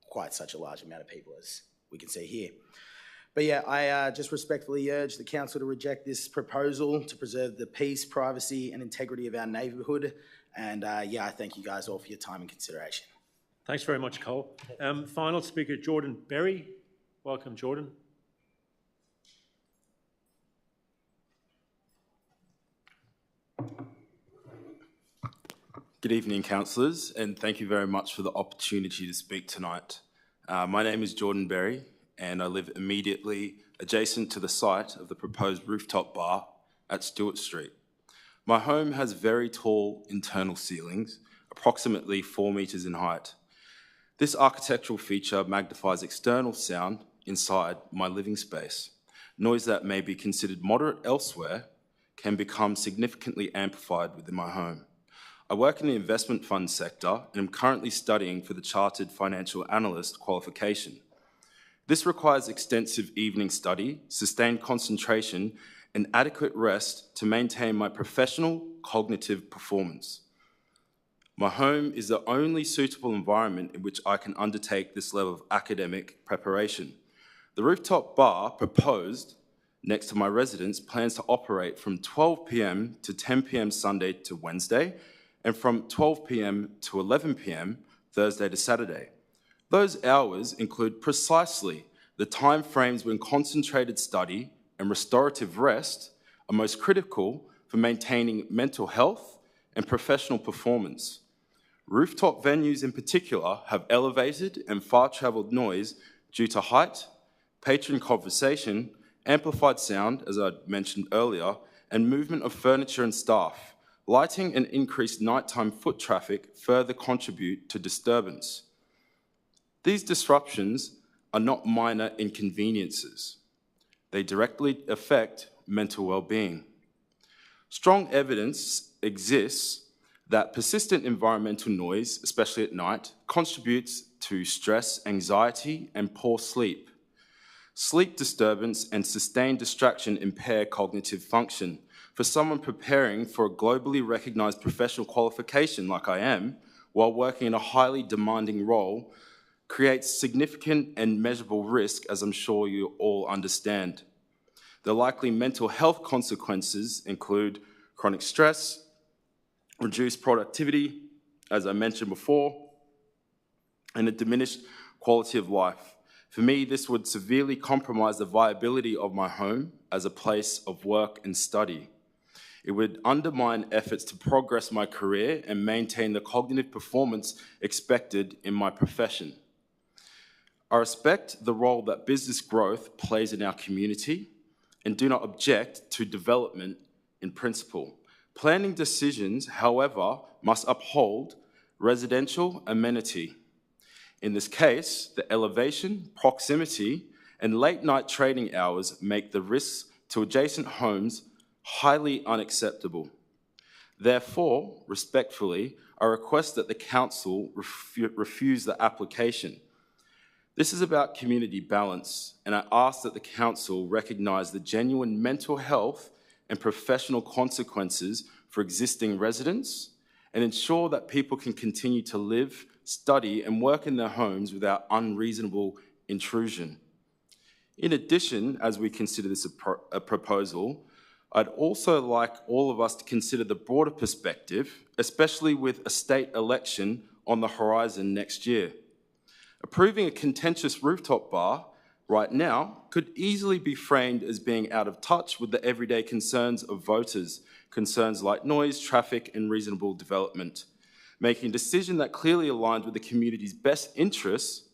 quite such a large amount of people as we can see here. But yeah, I just respectfully urge the council to reject this proposal to preserve the peace, privacy and integrity of our neighbourhood. And yeah, I thank you guys all for your time and consideration. Thanks very much, Cole. Final speaker, Jordan Berry. Welcome, Jordan. Good evening, councillors, and thank you very much for the opportunity to speak tonight. My name is Jordan Berry, and I live immediately adjacent to the site of the proposed rooftop bar at Stewart Street. My home has very tall internal ceilings, approximately 4 metres in height. This architectural feature magnifies external sound inside my living space. Noise that may be considered moderate elsewhere can become significantly amplified within my home. I work in the investment fund sector and am currently studying for the Chartered Financial Analyst qualification. This requires extensive evening study, sustained concentration, and adequate rest to maintain my professional cognitive performance. My home is the only suitable environment in which I can undertake this level of academic preparation. The rooftop bar proposed next to my residence plans to operate from 12 p.m. to 10 p.m. Sunday to Wednesday, and from 12 p.m. to 11 p.m. Thursday to Saturday. Those hours include precisely the time frames when concentrated study and restorative rest are most critical for maintaining mental health and professional performance. Rooftop venues in particular have elevated and far-travelled noise due to height, patron conversation, amplified sound, as I mentioned earlier, and movement of furniture and staff. Lighting and increased nighttime foot traffic further contribute to disturbance. These disruptions are not minor inconveniences. They directly affect mental well-being. Strong evidence exists that persistent environmental noise, especially at night, contributes to stress, anxiety, and poor sleep. Sleep disturbance and sustained distraction impair cognitive function. For someone preparing for a globally recognised professional qualification like I am, while working in a highly demanding role, creates significant and measurable risk, as I'm sure you all understand. The likely mental health consequences include chronic stress, reduced productivity, as I mentioned before, and a diminished quality of life. For me, this would severely compromise the viability of my home as a place of work and study. It would undermine efforts to progress my career and maintain the cognitive performance expected in my profession. I respect the role that business growth plays in our community and do not object to development in principle. Planning decisions, however, must uphold residential amenity. In this case, the elevation, proximity, and late-night trading hours make the risks to adjacent homes highly unacceptable. Therefore, respectfully, I request that the council refuse the application. This is about community balance, and I ask that the council recognise the genuine mental health and professional consequences for existing residents and ensure that people can continue to live, study, and work in their homes without unreasonable intrusion. In addition, as we consider this a proposal, I'd also like all of us to consider the broader perspective, especially with a state election on the horizon next year. Approving a contentious rooftop bar right now could easily be framed as being out of touch with the everyday concerns of voters, concerns like noise, traffic, and reasonable development. Making a decision that clearly aligns with the community's best interests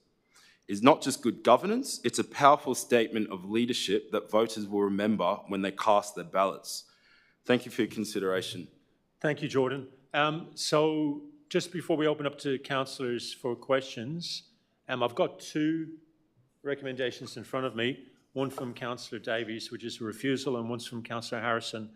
is not just good governance, it's a powerful statement of leadership that voters will remember when they cast their ballots. Thank you for your consideration. Thank you, Jordan. So just before we open up to councillors for questions, I've got two recommendations in front of me, one from Councillor Davies, which is a refusal, and one's from Councillor Harrison,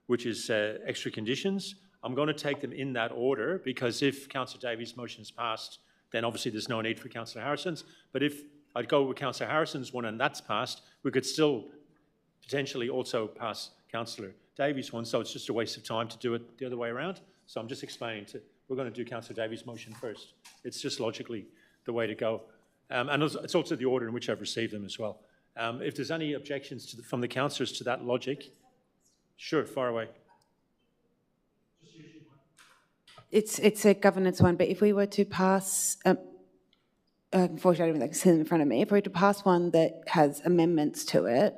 which is extra conditions. I'm going to take them in that order because if Councillor Davies' motion is passed, then obviously there's no need for Councillor Harrison's. But if I'd go with Councillor Harrison's one and that's passed, we could still potentially also pass Councillor Davies' one, so it's just a waste of time to do it the other way around. So I'm just explaining we're going to do Councillor Davies' motion first. It's just logically the way to go. And it's also the order in which I've received them as well. If there's any objections from the councillors to that logic, sure, far away. It's a governance one, but if we were to pass, unfortunately I don't see them in front of me, if we were to pass one that has amendments to it,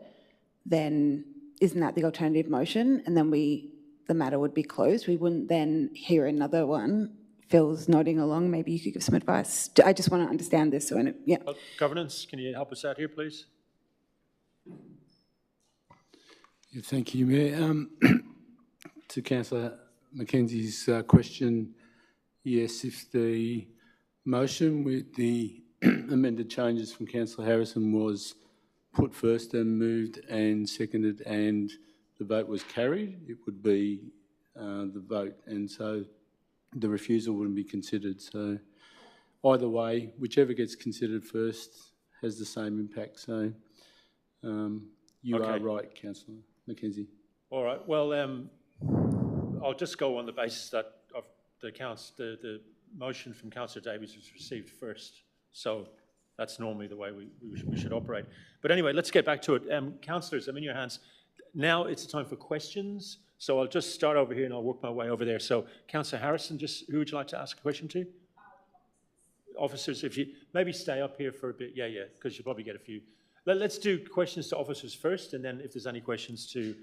then isn't that the alternative motion? And then the matter would be closed. We wouldn't then hear another one. Phil's nodding along. Maybe you could give some advice. I just want to understand this. So, yeah. Governance, can you help us out here, please? Yeah, thank you, Mayor. To Councillor Mackenzie's question, yes, if the motion with the amended changes from Councillor Harrison was put first and moved and seconded and the vote was carried, it would be the vote, and so the refusal wouldn't be considered. So either way, whichever gets considered first has the same impact. So you are right, Councillor Mackenzie. All right. Well, I'll just go on the basis that of the motion from Councillor Davies was received first. So that's normally the way we should operate. But anyway, let's get back to it. Councillors, I'm in your hands. Now it's time for questions. So I'll just start over here and I'll work my way over there. So Councillor Harrison, who would you like to ask a question to? Officers, if you maybe stay up here for a bit. Yeah, because you'll probably get a few. Let's do questions to officers first, and then if there's any questions to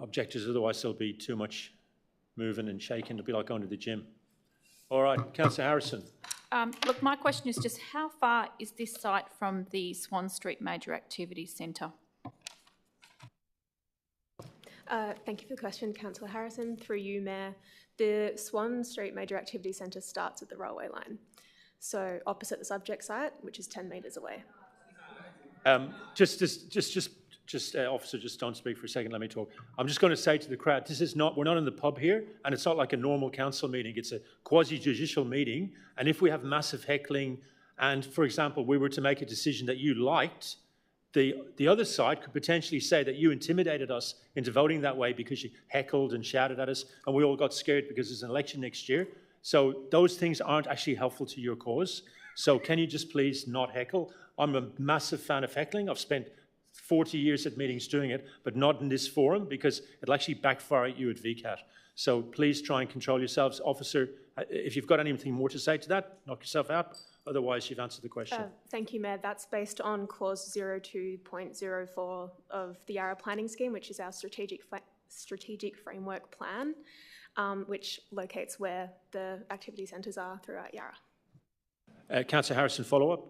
objectors, otherwise there'll be too much moving and shaking. It'll be like going to the gym. All right, Councillor Harrison. Look, my question is just how far is this site from the Swan Street Major Activity Centre? Thank you for the question, Councillor Harrison. Through you, Mayor. The Swan Street Major Activity Centre starts at the railway line, so opposite the subject site, which is 10 metres away. Officer, just don't speak for a second, let me talk. I'm just going to say to the crowd, we're not in the pub here, and it's not like a normal council meeting, it's a quasi-judicial meeting, and if we have massive heckling, and for example, we were to make a decision that you liked, the other side could potentially say that you intimidated us into voting that way because you heckled and shouted at us, and we all got scared because there's an election next year. So those things aren't actually helpful to your cause. So can you just please not heckle? I'm a massive fan of heckling. I've spent 40 years at meetings doing it, but not in this forum because it'll actually backfire at you at VCAT. So please try and control yourselves. Officer, if you've got anything more to say to that, knock yourself out. Otherwise, you've answered the question. Thank you, Mayor. That's based on clause 02.04 of the Yarra planning scheme, which is our strategic framework plan, which locates where the activity centres are throughout Yarra. Councillor Harrison, follow-up?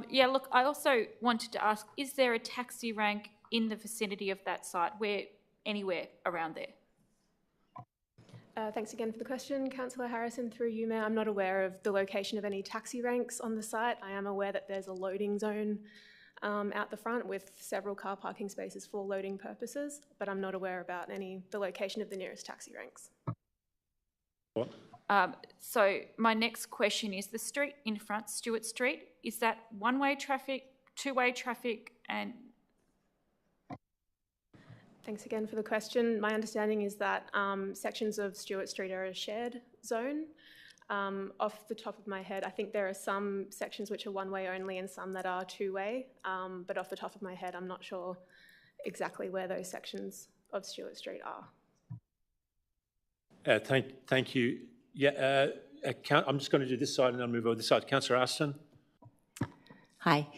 Yeah, look, I also wanted to ask, is there a taxi rank in the vicinity of that site, anywhere around there? Thanks again for the question, Councillor Harrison. Through you, Mayor, I'm not aware of the location of any taxi ranks on the site. I am aware that there's a loading zone out the front with several car parking spaces for loading purposes, but I'm not aware about the location of the nearest taxi ranks. What? So my next question is, the street in front, Stewart Street, is that one-way traffic, two-way traffic, and... Thanks again for the question. My understanding is that sections of Stewart Street are a shared zone. Off the top of my head, I think there are some sections which are one-way only and some that are two-way, but off the top of my head, I'm not sure exactly where those sections of Stewart Street are. Thank you. Yeah, I'm just going to do this side and then move over this side. Councillor Aston. Hi.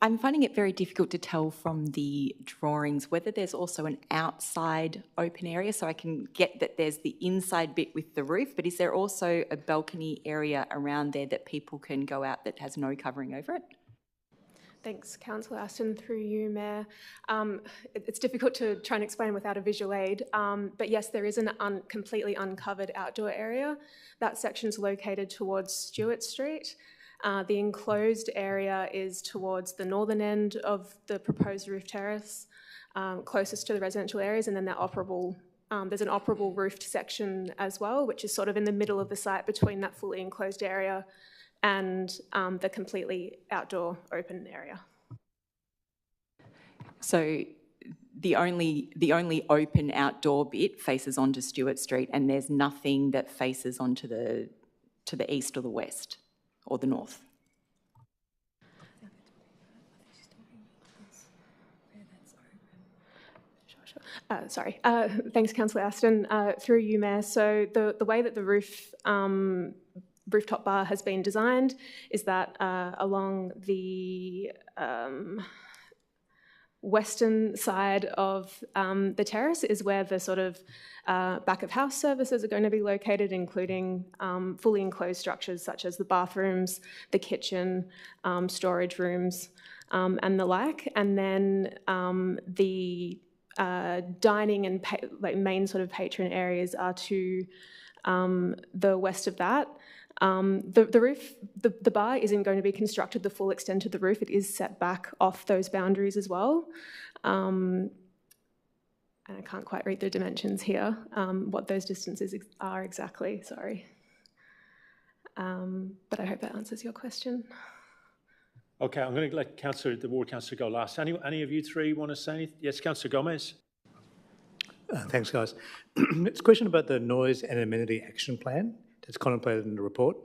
I'm finding it very difficult to tell from the drawings whether there's also an outside open area, so I can get that there's the inside bit with the roof, but is there also a balcony area around there that people can go out that has no covering over it? Thanks, Councillor Aston. Through you, Mayor. It's difficult to try and explain without a visual aid, but yes, there is an completely uncovered outdoor area. That section's located towards Stewart Street. The enclosed area is towards the northern end of the proposed roof terrace, closest to the residential areas, and then there's an operable roofed section as well, which is sort of in the middle of the site between that fully enclosed area and the completely outdoor open area. So the only open outdoor bit faces onto Stewart Street, and there's nothing that faces onto to the east or the west or the north. Sorry. Thanks, Councillor Aston. Through you, Mayor. So the way that the rooftop bar has been designed is that along the western side of the terrace is where the sort of back of house services are going to be located, including fully enclosed structures such as the bathrooms, the kitchen, storage rooms, and the like. And then the dining and main sort of patron areas are to the west of that. The bar isn't going to be constructed the full extent of the roof. It is set back off those boundaries as well. And I can't quite read the dimensions here, what those distances are exactly, sorry. But I hope that answers your question. Okay, I'm going to let the ward councillor go last. Any of you three want to say anything? Yes, Councillor Gomez. Thanks, guys. It's a question about the noise and amenity action plan that's contemplated in the report.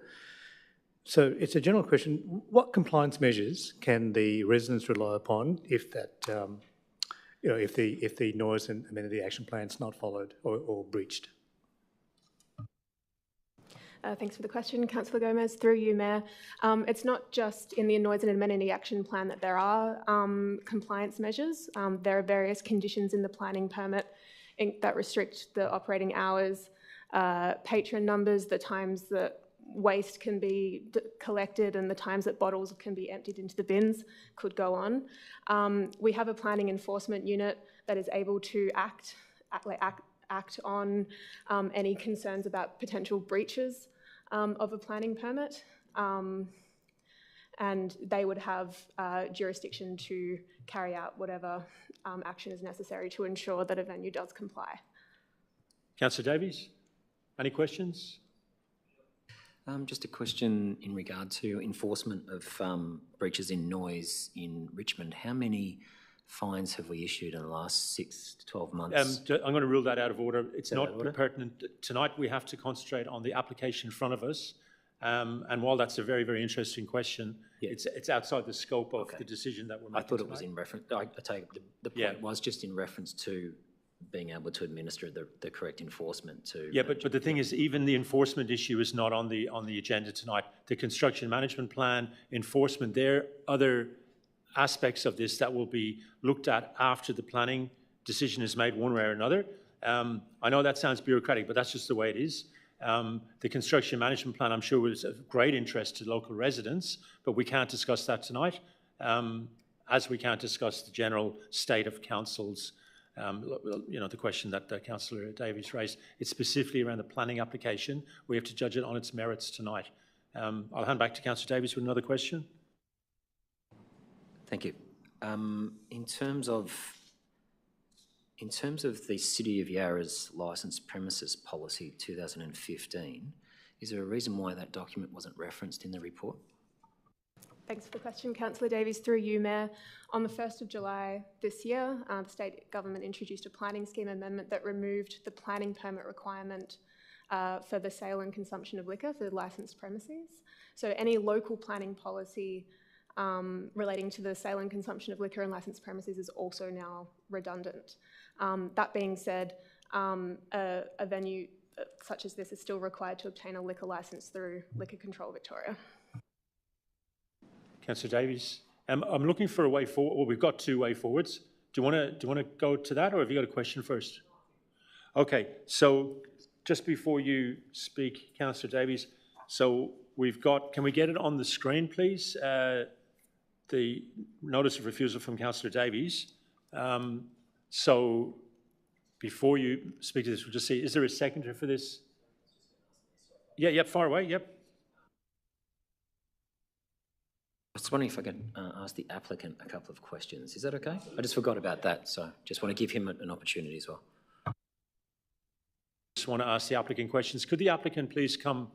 So it's a general question. What compliance measures can the residents rely upon if that, if the noise and amenity action plan is not followed or breached? Thanks for the question, Councillor Gomez. Through you, Mayor. It's not just in the noise and amenity action plan that there are compliance measures. There are various conditions in the planning permit that restrict the operating hours, patron numbers, the times that waste can be collected and the times that bottles can be emptied into the bins could go on. We have a planning enforcement unit that is able to act on any concerns about potential breaches of a planning permit, and they would have jurisdiction to carry out whatever action is necessary to ensure that a venue does comply. Councillor Davies, any questions? Just a question in regard to enforcement of breaches in noise in Richmond. How many fines have we issued in the last 6 to 12 months? I'm going to rule that out of order. It's not pertinent. Tonight we have to concentrate on the application in front of us. And while that's a very, very interesting question, it's outside the scope of the decision that we're making. I thought it was in reference, I take the point was just in reference to being able to administer the correct enforcement to. Yeah, but the thing is, even the enforcement issue is not on the agenda tonight. The construction management plan, enforcement, there are other aspects of this that will be looked at after the planning decision is made one way or another. I know that sounds bureaucratic, but that's just the way it is. The construction management plan, I'm sure, was of great interest to local residents, but we can't discuss that tonight, as we can't discuss the general state of council's, the question that Councillor Davies raised. It's specifically around the planning application. We have to judge it on its merits tonight. I'll hand back to Councillor Davies with another question. Thank you. In terms of the City of Yarra's licensed premises policy 2015, is there a reason why that document wasn't referenced in the report? Thanks for the question, Councillor Davies. Through you, Mayor. On the 1st of July this year, the state government introduced a planning scheme amendment that removed the planning permit requirement for the sale and consumption of liquor for licensed premises. So any local planning policy relating to the sale and consumption of liquor and licensed premises is also now redundant. That being said, a venue such as this is still required to obtain a liquor licence through Liquor Control Victoria. Councillor Davies, I'm looking for a way forward. Well, we've got two way forwards. Do you want to go to that, or have you got a question first? Okay, so just before you speak, Councillor Davies, so we've got, can we get it on the screen, please? The notice of refusal from Councillor Davies. So before you speak to this, we'll just see, is there a seconder for this? Yeah, yep, far away, yep. I was wondering if I could ask the applicant a couple of questions. Is that okay? I just forgot about that, so just want to give him an opportunity as well. Just want to ask the applicant questions. Could the applicant please come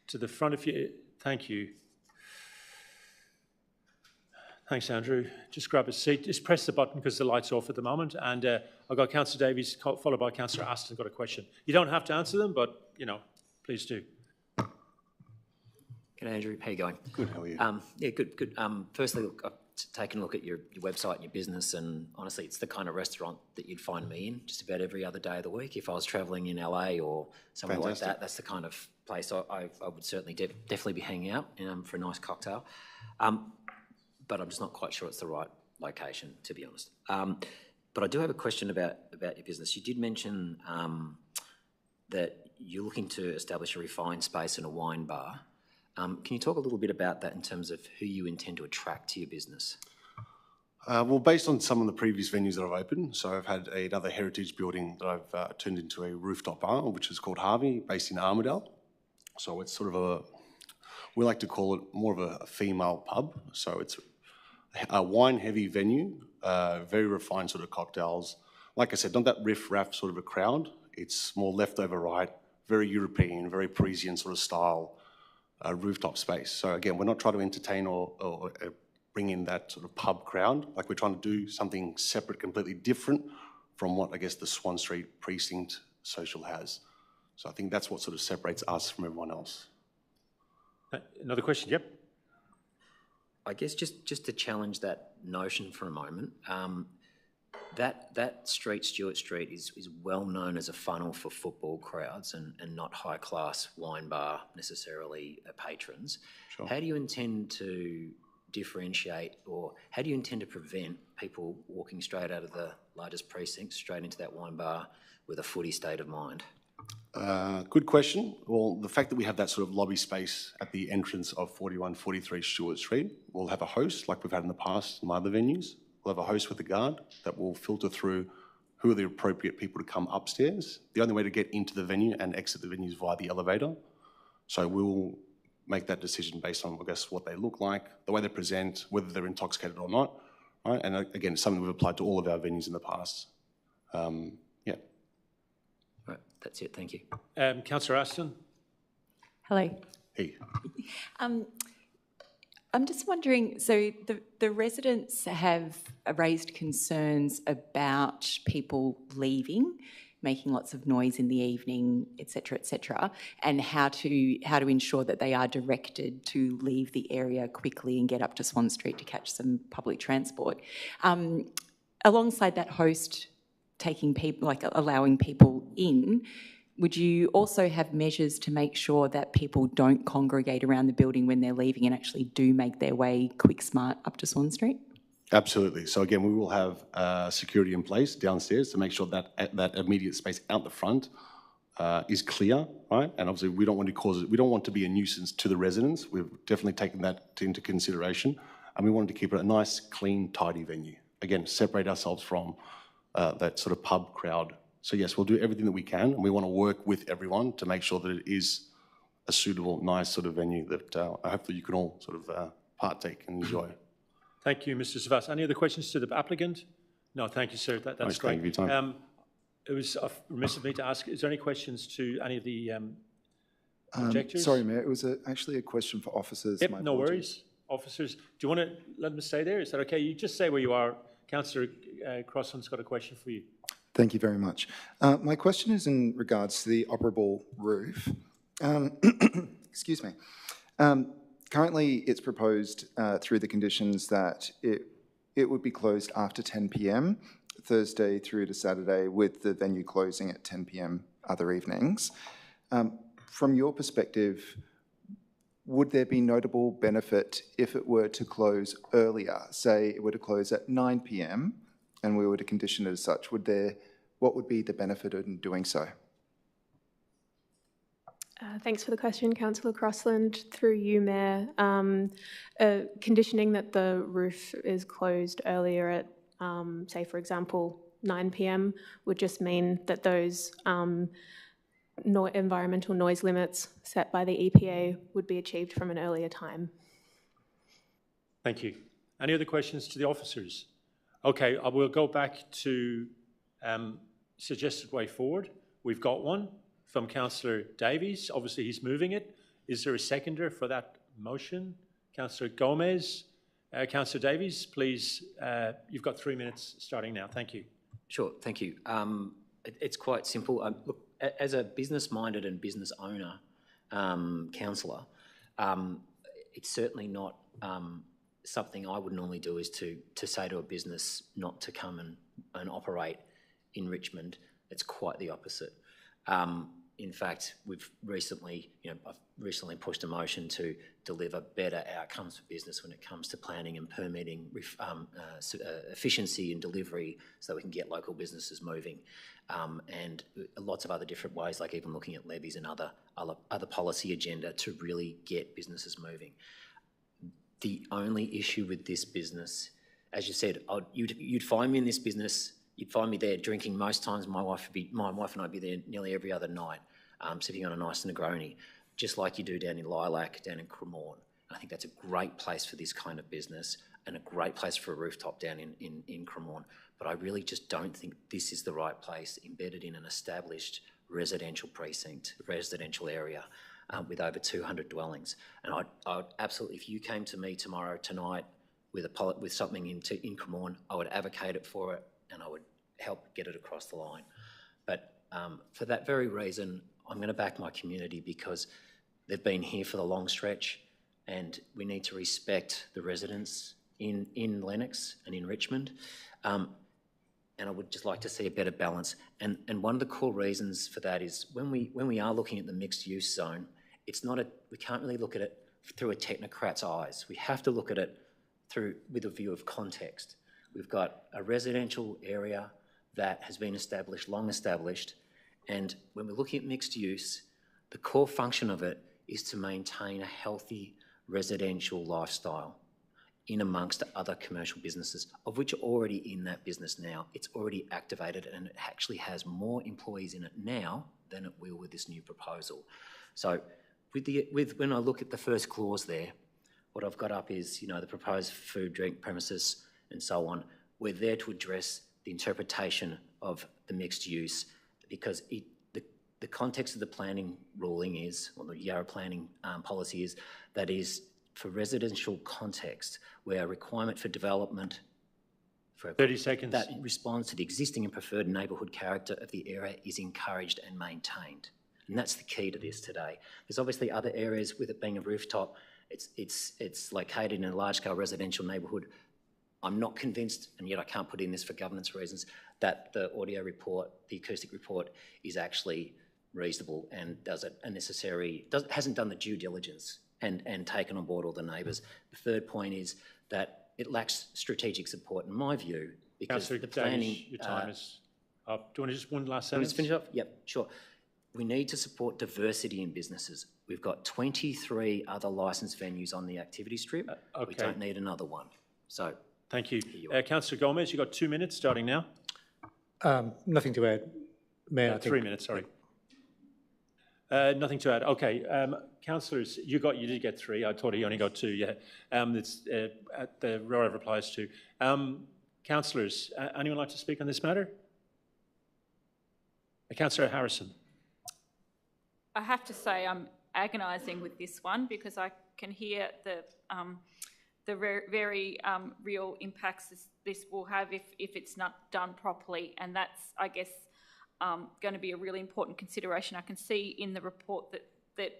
to the front of you? Thank you. Thanks, Andrew. Just grab a seat. Just press the button because the light's off at the moment. And I've got Councillor Davies followed by Councillor Aston got a question. You don't have to answer them, but, please do. G'day, Andrew. How you going? Good, how are you? Yeah, good. Firstly, look, I've taken a look at your website and your business, and honestly, it's the kind of restaurant that you'd find me in just about every other day of the week. If I was travelling in LA or somewhere like that, that's the kind of place I would certainly definitely be hanging out for a nice cocktail. But I'm just not quite sure it's the right location, to be honest. But I do have a question about your business. You did mention that you're looking to establish a refined space and a wine bar. Can you talk a little bit about that in terms of who you intend to attract to your business? Well, based on some of the previous venues that I've opened, so I've had another heritage building that I've turned into a rooftop bar, which is called Harvey, based in Armidale. So it's sort of we like to call it more of a female pub. So it's a wine-heavy venue, very refined sort of cocktails. Like I said, not that riff-raff sort of a crowd. It's more leftover right, very European, very Parisian sort of style rooftop space. So again, we're not trying to entertain or bring in that sort of pub crowd. Like, we're trying to do something separate, completely different from what I guess the Swan Street precinct social has. So I think that's what sort of separates us from everyone else. Another question, yep. I guess just to challenge that notion for a moment, that street, Stewart Street, is well known as a funnel for football crowds and not high-class wine bar necessarily patrons. Sure. How do you intend to differentiate, or how do you intend to prevent people walking straight out of the largest precinct straight into that wine bar with a footy state of mind? Good question. Well, the fact that we have that sort of lobby space at the entrance of 4143 Stewart Street, we'll have a host like we've had in the past in my other venues. We'll have a host with a guard that will filter through who are the appropriate people to come upstairs. The only way to get into the venue and exit the venue is via the elevator. So we'll make that decision based on, I guess, what they look like, the way they present, whether they're intoxicated or not. Right? And again, it's something we've applied to all of our venues in the past. Yeah. Right, that's it. Thank you. Councillor Aston. Hello. Hey. I'm just wondering, so the residents have raised concerns about people leaving, making lots of noise in the evening, et cetera, and how to ensure that they are directed to leave the area quickly and get up to Swan Street to catch some public transport. Alongside that host taking people, like allowing people in, would you also have measures to make sure that people don't congregate around the building when they're leaving and actually do make their way quick smart up to Swan Street? Absolutely. So again, we will have security in place downstairs to make sure that that immediate space out the front is clear, right? And obviously we don't want to we don't want to be a nuisance to the residents. We've definitely taken that into consideration, and we wanted to keep it a nice, clean, tidy venue. Again, separate ourselves from that sort of pub crowd. So yes, we'll do everything that we can, and we want to work with everyone to make sure that it is a suitable, nice sort of venue that hopefully you can all sort of partake and enjoy. Thank you, Mr. Savas. Any other questions to the applicant? No, thank you, sir. That's great. Thank you for your time. It was remiss of me to ask, is there any questions to any of the objectors? Sorry, Mayor, it was actually a question for officers. Yep, no worries. Officers, do you want to let them stay there? Is that okay? You just say where you are. Councillor Crossland's got a question for you. Thank you very much. My question is in regards to the operable roof. Excuse me. Currently, it's proposed through the conditions that it would be closed after 10 p.m, Thursday through to Saturday, with the venue closing at 10 p.m. other evenings. From your perspective, would there be notable benefit if it were to close earlier? Say it were to close at 9 p.m. and we were to condition it as such. What would be the benefit in doing so? Thanks for the question, Councillor Crossland. Through you, Mayor. Conditioning that the roof is closed earlier at, say, for example, 9 p.m. would just mean that those environmental noise limits set by the EPA would be achieved from an earlier time. Thank you. Any other questions to the officers? Okay, I will go back to suggested way forward. We've got one from Councillor Davies. Obviously, he's moving it. Is there a seconder for that motion? Councillor Gomez. Councillor Davies, please, you've got 3 minutes starting now. Thank you. Sure, thank you. It's quite simple. Look, as a business-minded and business owner councillor, it's certainly not something I would normally do is to say to a business not to come and operate in Richmond. It's quite the opposite. In fact, I've recently pushed a motion to deliver better outcomes for business when it comes to planning and permitting, efficiency and delivery, so that we can get local businesses moving, and lots of other different ways, like even looking at levies and other policy agenda to really get businesses moving. The only issue with this business, as you said, you'd find me in this business. You'd find me there drinking most times. My wife and I'd be there nearly every other night, sitting on a nice Negroni, just like you do down in Lilac, down in Cremorne. I think that's a great place for this kind of business and a great place for a rooftop down in Cremorne. But I really just don't think this is the right place, embedded in an established residential precinct, residential area with over 200 dwellings. And I'd absolutely, if you came to me tonight with something in Cremorne, I would advocate it for it, and I would help get it across the line. But for that very reason, I'm going to back my community, because they've been here for the long stretch, and we need to respect the residents in Lennox and in Richmond. And I would just like to see a better balance. And one of the core reasons for that is when we are looking at the mixed use zone, we can't really look at it through a technocrat's eyes. We have to look at it with a view of context. We've got a residential area that has been long established, and when we're looking at mixed use, the core function of it is to maintain a healthy residential lifestyle in amongst other commercial businesses, of which are already in that business now. It's already activated, and it actually has more employees in it now than it will with this new proposal. So when I look at the first clause there, what I've got up is, the proposed food, drink, premises, and so on. We're there to address the interpretation of the mixed use, because the context of the planning ruling is, or the Yarra planning policy is, that is for residential context, where a requirement for development for 30 seconds. That responds to the existing and preferred neighbourhood character of the area is encouraged and maintained. And that's the key to this today. There's obviously other areas with it being a rooftop. It's located in a large-scale residential neighbourhood. I'm not convinced, and yet I can't put in this for governance reasons, that the audio report, the acoustic report, is actually reasonable and hasn't done the due diligence and taken on board all the neighbours. The third point is that it lacks strategic support, in my view, because Councillor the planning... Davies, your time is up. Do you want to just one last Can we sentence? just finish up? Yep, sure. We need to support diversity in businesses. We've got 23 other licensed venues on the activity strip. Okay. We don't need another one. So, thank you. Councillor Gomez, you've got 2 minutes starting now. Nothing to add, Mayor. I think 3 minutes, sorry. Nothing to add. Okay, councillors, you did get 3. I thought you only got 2. Yeah, it's at the row of replies to. Councillors, anyone like to speak on this matter? Councillor Harrison. I have to say I'm agonising with this one because I can hear the very real impacts this will have if it's not done properly, and that's, I guess, going to be a really important consideration. I can see in the report that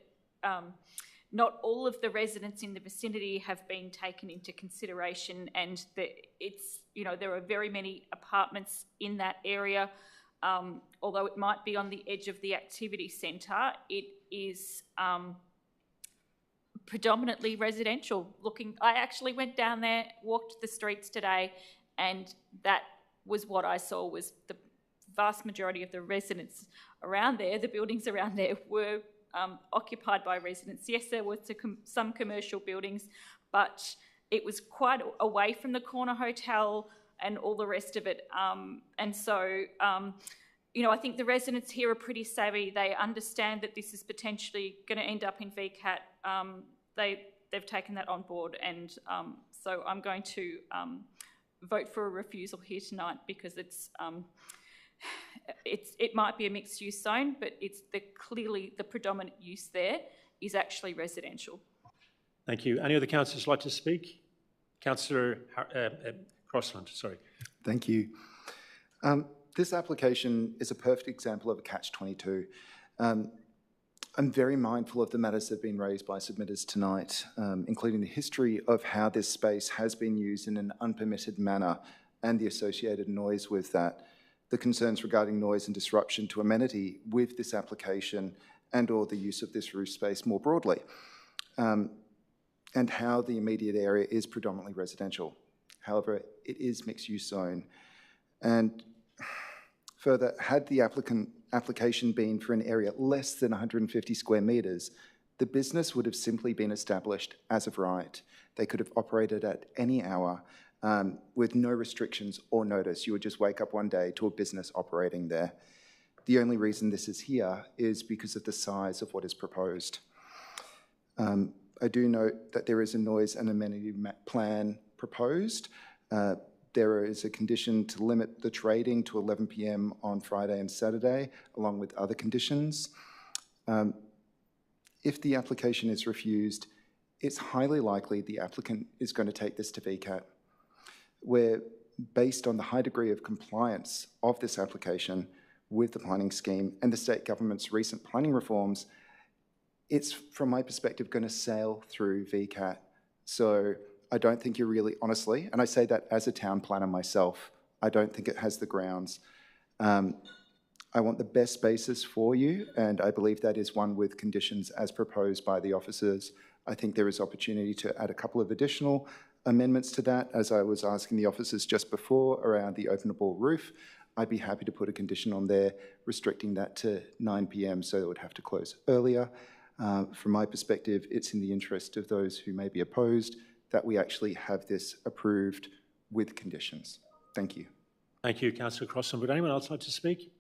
not all of the residents in the vicinity have been taken into consideration, and that there are very many apartments in that area. Although it might be on the edge of the activity centre, it is predominantly residential looking. I actually went down there, walked the streets today, and that was what I saw, was the vast majority of the residents around there, the buildings around there, were occupied by residents. Yes, there were some commercial buildings, but it was quite away from the corner hotel and all the rest of it. And so, I think the residents here are pretty savvy. They understand that this is potentially going to end up in VCAT. They've taken that on board, and so I'm going to vote for a refusal here tonight because it might be a mixed use zone, but clearly the predominant use there is actually residential. Thank you. Any other councillors like to speak? Councillor Crossland, sorry. Thank you. This application is a perfect example of a catch-22. I'm very mindful of the matters that have been raised by submitters tonight, including the history of how this space has been used in an unpermitted manner and the associated noise with that, the concerns regarding noise and disruption to amenity with this application and or the use of this roof space more broadly, and how the immediate area is predominantly residential. However, it is mixed-use zone. And further, had the application been for an area less than 150 square metres, the business would have simply been established as of right. They could have operated at any hour with no restrictions or notice. You would just wake up one day to a business operating there. The only reason this is here is because of the size of what is proposed. I do note that there is a noise and amenity plan proposed. There is a condition to limit the trading to 11 p.m. on Friday and Saturday, along with other conditions. If the application is refused, it's highly likely the applicant is going to take this to VCAT, where, based on the high degree of compliance of this application with the planning scheme and the state government's recent planning reforms, it's, from my perspective, going to sail through VCAT. So I don't think you're really, honestly, and I say that as a town planner myself, I don't think it has the grounds. I want the best basis for you, and I believe that is one with conditions as proposed by the officers. I think there is opportunity to add a couple of additional amendments to that, as I was asking the officers just before around the openable roof. I'd be happy to put a condition on there restricting that to 9 p.m. so it would have to close earlier. From my perspective, it's in the interest of those who may be opposed that we actually have this approved with conditions. Thank you. Thank you, Councillor Crossan. Would anyone else like to speak?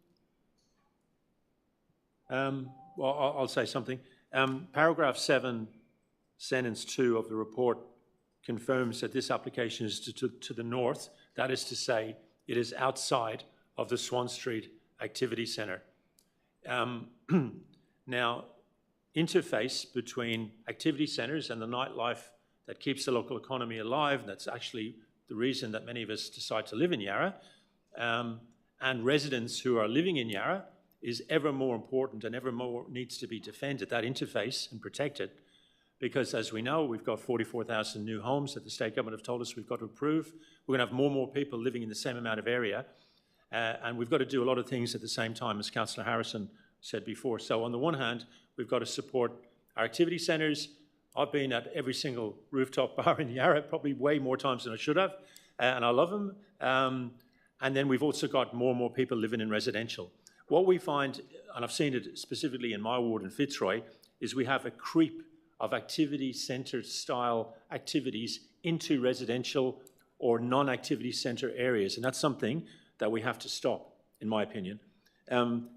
Well, I'll say something. Paragraph 7, sentence 2 of the report confirms that this application is to the north. That is to say, it is outside of the Swan Street Activity Centre. Now, interface between activity centres and the nightlife that keeps the local economy alive, and that's actually the reason that many of us decide to live in Yarra, and residents who are living in Yarra, is ever more important and ever more needs to be defended, that interface, and protected. because as we know, we've got 44,000 new homes that the state government have told us we've got to approve. We're going to have more people living in the same amount of area, and we've got to do a lot of things at the same time, as Councillor Harrison said before. So on the one hand, we've got to support our activity centres. I've been at every single rooftop bar in Yarra probably way more times than I should have, and I love them. And then we've also got more and more people living in residential. What we find, and I've seen it specifically in my ward in Fitzroy, is we have a creep of activity centre style activities into residential or non-activity centre areas. And that's something that we have to stop, in my opinion,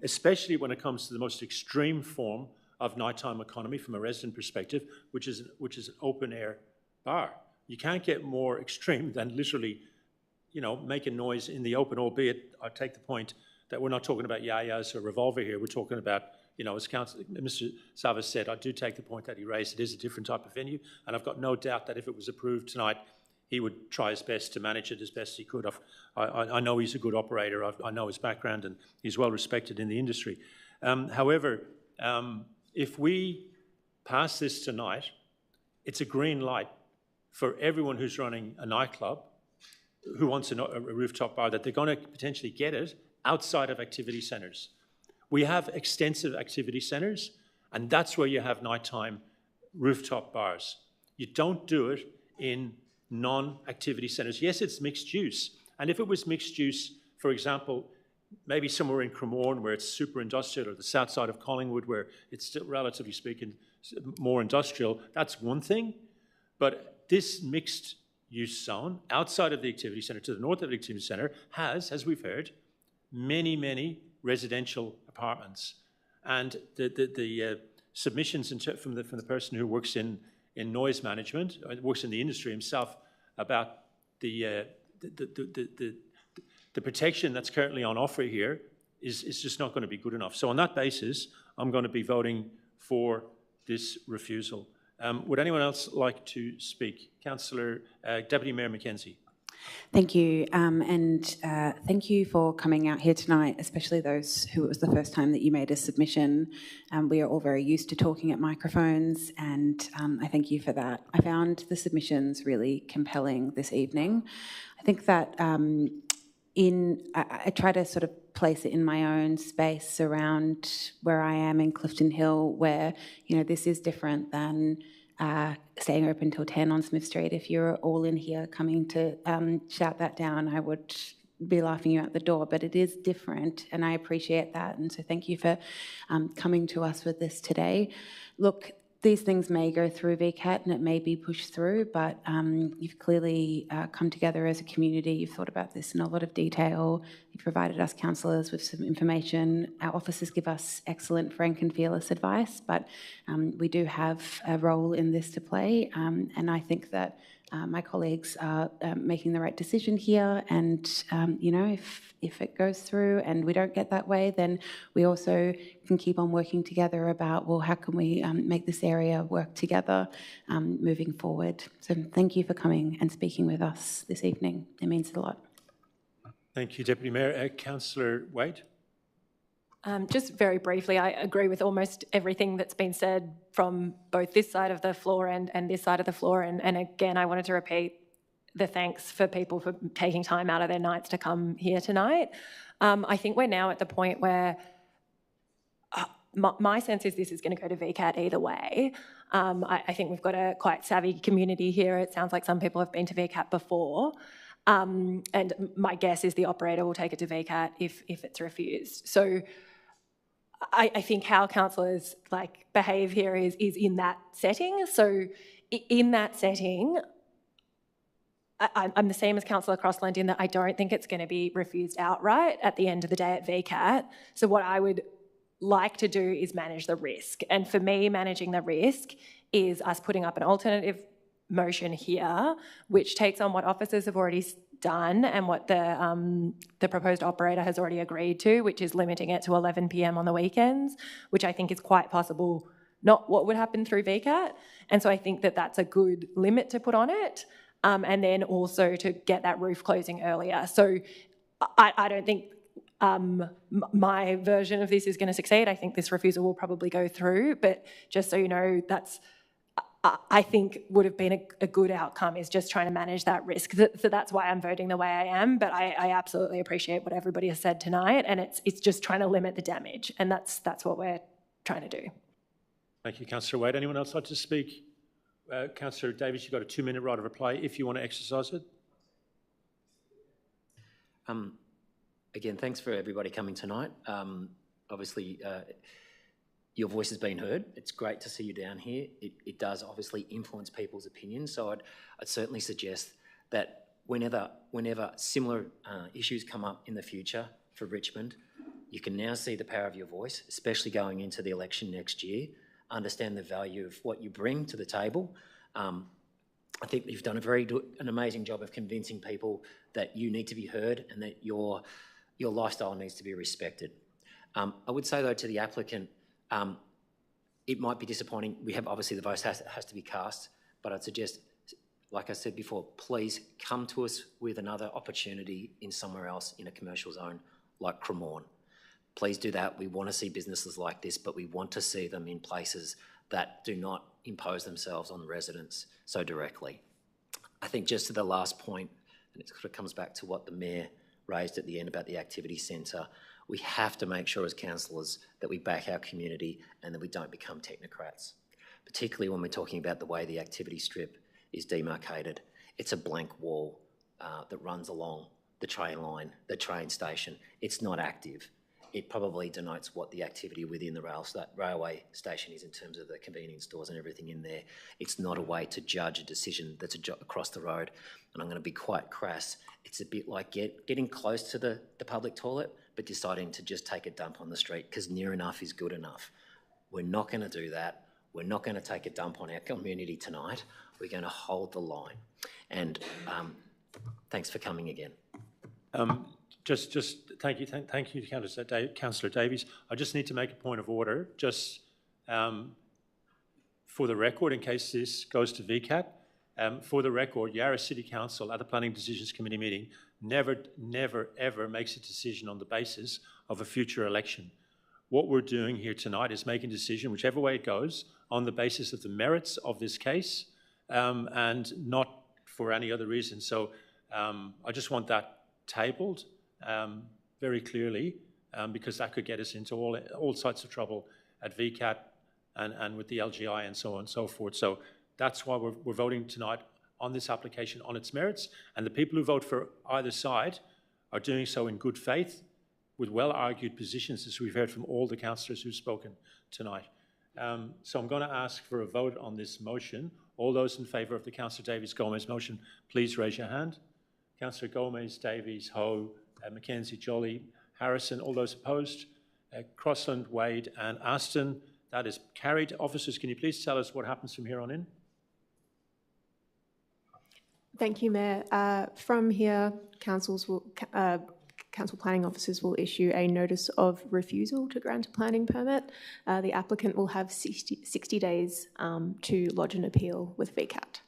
especially when it comes to the most extreme form of nighttime economy from a resident perspective, which is an open air bar. You can't get more extreme than literally, you know, making noise in the open, albeit I take the point that we're not talking about yayas or revolver here. We're talking about, you know, as Mr. Savas said, I do take the point that he raised. It is a different type of venue, and I've got no doubt that if it was approved tonight, he would try his best to manage it as best he could. I know he's a good operator. I know his background, and he's well respected in the industry. However, if we pass this tonight, it's a green light for everyone who's running a nightclub who wants a rooftop bar, that they're going to potentially get it outside of activity centres. We have extensive activity centres, and that's where you have nighttime rooftop bars. You don't do it in non-activity centres. Yes, it's mixed use, and if it was mixed use, for example, maybe somewhere in Cremorne where it's super industrial, or the south side of Collingwood where it's still, relatively speaking, more industrial, that's one thing. But this mixed use zone outside of the activity centre, to the north of the activity centre, has, as we've heard, many, many residential apartments. And the submissions from the person who works in noise management, works in the industry himself, about the protection that's currently on offer here is just not going to be good enough. So on that basis, I'm going to be voting for this refusal. Would anyone else like to speak? Councillor, Deputy Mayor Mackenzie. Thank you, and thank you for coming out here tonight, especially those who it was the first time that you made a submission. We are all very used to talking at microphones, and I thank you for that. I found the submissions really compelling this evening. I think that I try to sort of place it in my own space around where I am in Clifton Hill, where, you know, this is different than staying open till 10 on Smith Street. If you're all in here coming to shout that down, I would be laughing you out the door, but it is different, and I appreciate that. And so thank you for coming to us with this today. Look, these things may go through VCAT and it may be pushed through, but you've clearly come together as a community. You've thought about this in a lot of detail. You've provided us councillors with some information. Our officers give us excellent, frank and fearless advice, but we do have a role in this to play, and I think that my colleagues are making the right decision here, and you know, if it goes through and we don't get that way, then we also can keep on working together about, well, how can we make this area work together moving forward. So thank you for coming and speaking with us this evening. It means a lot. Thank you, Deputy Mayor. Councillor Wade. Just very briefly, I agree with almost everything that's been said from both this side of the floor and this side of the floor. And again, I wanted to repeat the thanks for people for taking time out of their nights to come here tonight. I think we're now at the point where my sense is this is going to go to VCAT either way. I think we've got a quite savvy community here. It sounds like some people have been to VCAT before. And my guess is the operator will take it to VCAT if it's refused. So I think how councillors behave here is in that setting. So in that setting, I'm the same as Councillor Crossland in that I don't think it's going to be refused outright at the end of the day at VCAT. So what I would like to do is manage the risk. And for me, managing the risk is us putting up an alternative motion here, which takes on what officers have already done and what the proposed operator has already agreed to, which is limiting it to 11 p.m. on the weekends, which I think is quite possible not what would happen through VCAT. And so I think that that's a good limit to put on it, and then also to get that roof closing earlier. So I don't think my version of this is going to succeed. I think this refusal will probably go through, but just so you know, I think would have been a good outcome, is just trying to manage that risk. So that's why I'm voting the way I am, but I absolutely appreciate what everybody has said tonight, and it's just trying to limit the damage, and that's what we're trying to do. Thank you, Councillor Wade. Anyone else like to speak? Councillor Davies, you've got a 2-minute right of reply if you want to exercise it. Again, thanks for everybody coming tonight. Obviously, your voice has been heard. It's great to see you down here. It does obviously influence people's opinions, so I'd certainly suggest that whenever similar issues come up in the future for Richmond, you can now see the power of your voice, especially going into the election next year. Understand the value of what you bring to the table. I think you've done an amazing job of convincing people that you need to be heard and that your lifestyle needs to be respected. I would say though to the applicant, it might be disappointing. We have obviously the vote has to be cast, but I'd suggest, like I said before, please come to us with another opportunity in somewhere else in a commercial zone like Cremorne. Please do that. We want to see businesses like this, but we want to see them in places that do not impose themselves on the residents so directly. I think just to the last point, and it sort of comes back to what the Mayor raised at the end about the activity centre, we have to make sure as councillors that we back our community and that we don't become technocrats, particularly when we're talking about the way the activity strip is demarcated. It's a blank wall that runs along the train line, the train station. It's not active. It probably denotes what the activity within the railway station is in terms of the convenience stores and everything in there. It's not a way to judge a decision that's across the road. And I'm going to be quite crass. It's a bit like getting close to the public toilet, but deciding to just take a dump on the street because near enough is good enough. We're not going to do that. We're not going to take a dump on our community tonight. We're going to hold the line. And thanks for coming again. Just thank you, Councillor Davies. I just need to make a point of order, just for the record, in case this goes to VCAT. For the record, Yarra City Council at the Planning Decisions Committee meeting never, ever makes a decision on the basis of a future election. What we're doing here tonight is making a decision, whichever way it goes, on the basis of the merits of this case and not for any other reason. So I just want that tabled very clearly because that could get us into all sorts of trouble at VCAT and with the LGI and so on and so forth. So that's why we're voting tonight on this application on its merits, and the people who vote for either side are doing so in good faith with well-argued positions, as we've heard from all the councillors who've spoken tonight. So I'm going to ask for a vote on this motion. All those in favour of the Councillor Davies-Gomez motion, please raise your hand. Councillor Gomez, Davies, Ho, Mackenzie, Jolly, Harrison. All those opposed? Crossland, Wade and Aston. That is carried. Officers, can you please tell us what happens from here on in? Thank you, Mayor. From here, council planning officers will issue a notice of refusal to grant a planning permit. The applicant will have 60 days to lodge an appeal with VCAT.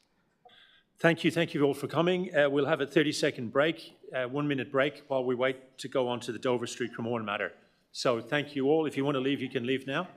Thank you all for coming. We'll have a 30-second break, 1-minute break, while we wait to go on to the Dover Street Cremorne matter. So thank you all. If you want to leave, you can leave now.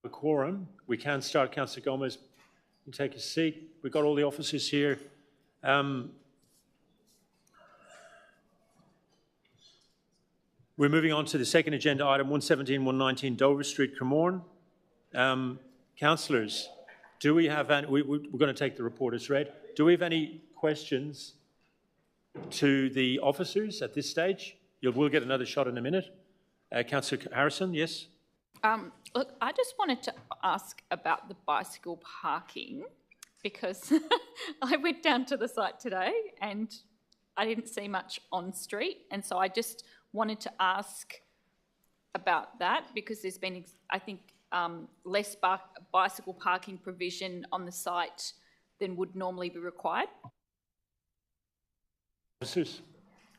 A quorum. We can start. Councillor Gomez, you can take a seat. We've got all the officers here. We're moving on to the second agenda item, 117, 119 Dover Street, Cremorne. Councillors, do we have any, we're going to take the report as read. Do we have any questions to the officers at this stage? We'll get another shot in a minute. Councillor Harrison, yes? Look, I just wanted to ask about the bicycle parking because I went down to the site today and I didn't see much on street, and so I just wanted to ask about that because there's been, I think, less bicycle parking provision on the site than would normally be required.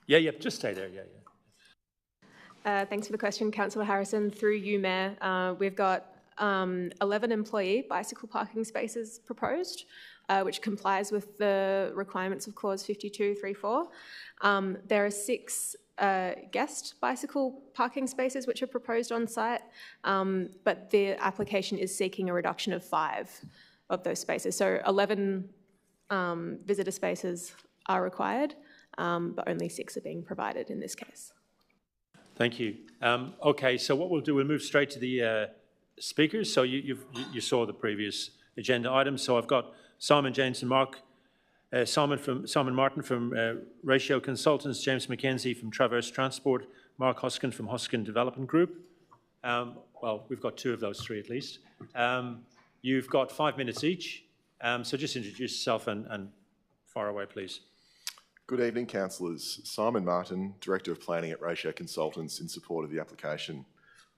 Yeah, just stay there, Thanks for the question, Councillor Harrison. Through you, Mayor, we've got 11 employee bicycle parking spaces proposed, which complies with the requirements of Clause 52(3)(4). There are 6 guest bicycle parking spaces which are proposed on site, but the application is seeking a reduction of 5 of those spaces. So 11 visitor spaces are required, but only 6 are being provided in this case. Thank you. Okay, so what we'll do, we'll move straight to the speakers. So you saw the previous agenda items. So I've got Simon James and Mark, Simon Martin from Ratio Consultants, James McKenzie from Traverse Transport, Mark Hoskin from Hoskin Development Group. Well, we've got 2 of those 3 at least. You've got 5 minutes each. So just introduce yourself and fire away, please. Good evening, councillors. Simon Martin, Director of Planning at Ratio Consultants, in support of the application.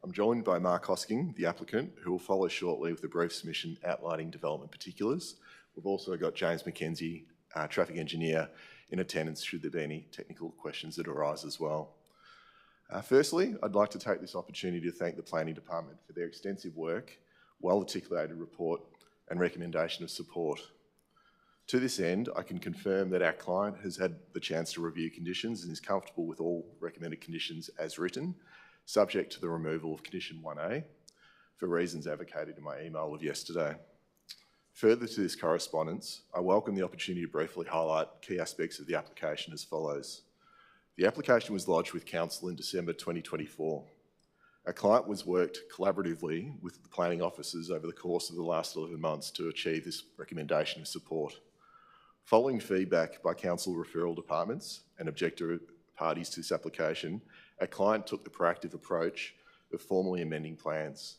I'm joined by Mark Hosking, the applicant, who will follow shortly with a brief submission outlining development particulars. We've also got James McKenzie, Traffic Engineer, in attendance should there be any technical questions that arise as well. Firstly, I'd like to take this opportunity to thank the Planning Department for their extensive work, well-articulated report and recommendation of support. To this end, I can confirm that our client has had the chance to review conditions and is comfortable with all recommended conditions as written, subject to the removal of condition 1A, for reasons advocated in my email of yesterday. Further to this correspondence, I welcome the opportunity to briefly highlight key aspects of the application as follows. The application was lodged with Council in December 2024. Our client was worked collaboratively with the planning officers over the course of the last 11 months to achieve this recommendation of support. Following feedback by council referral departments and objector parties to this application, our client took the proactive approach of formally amending plans.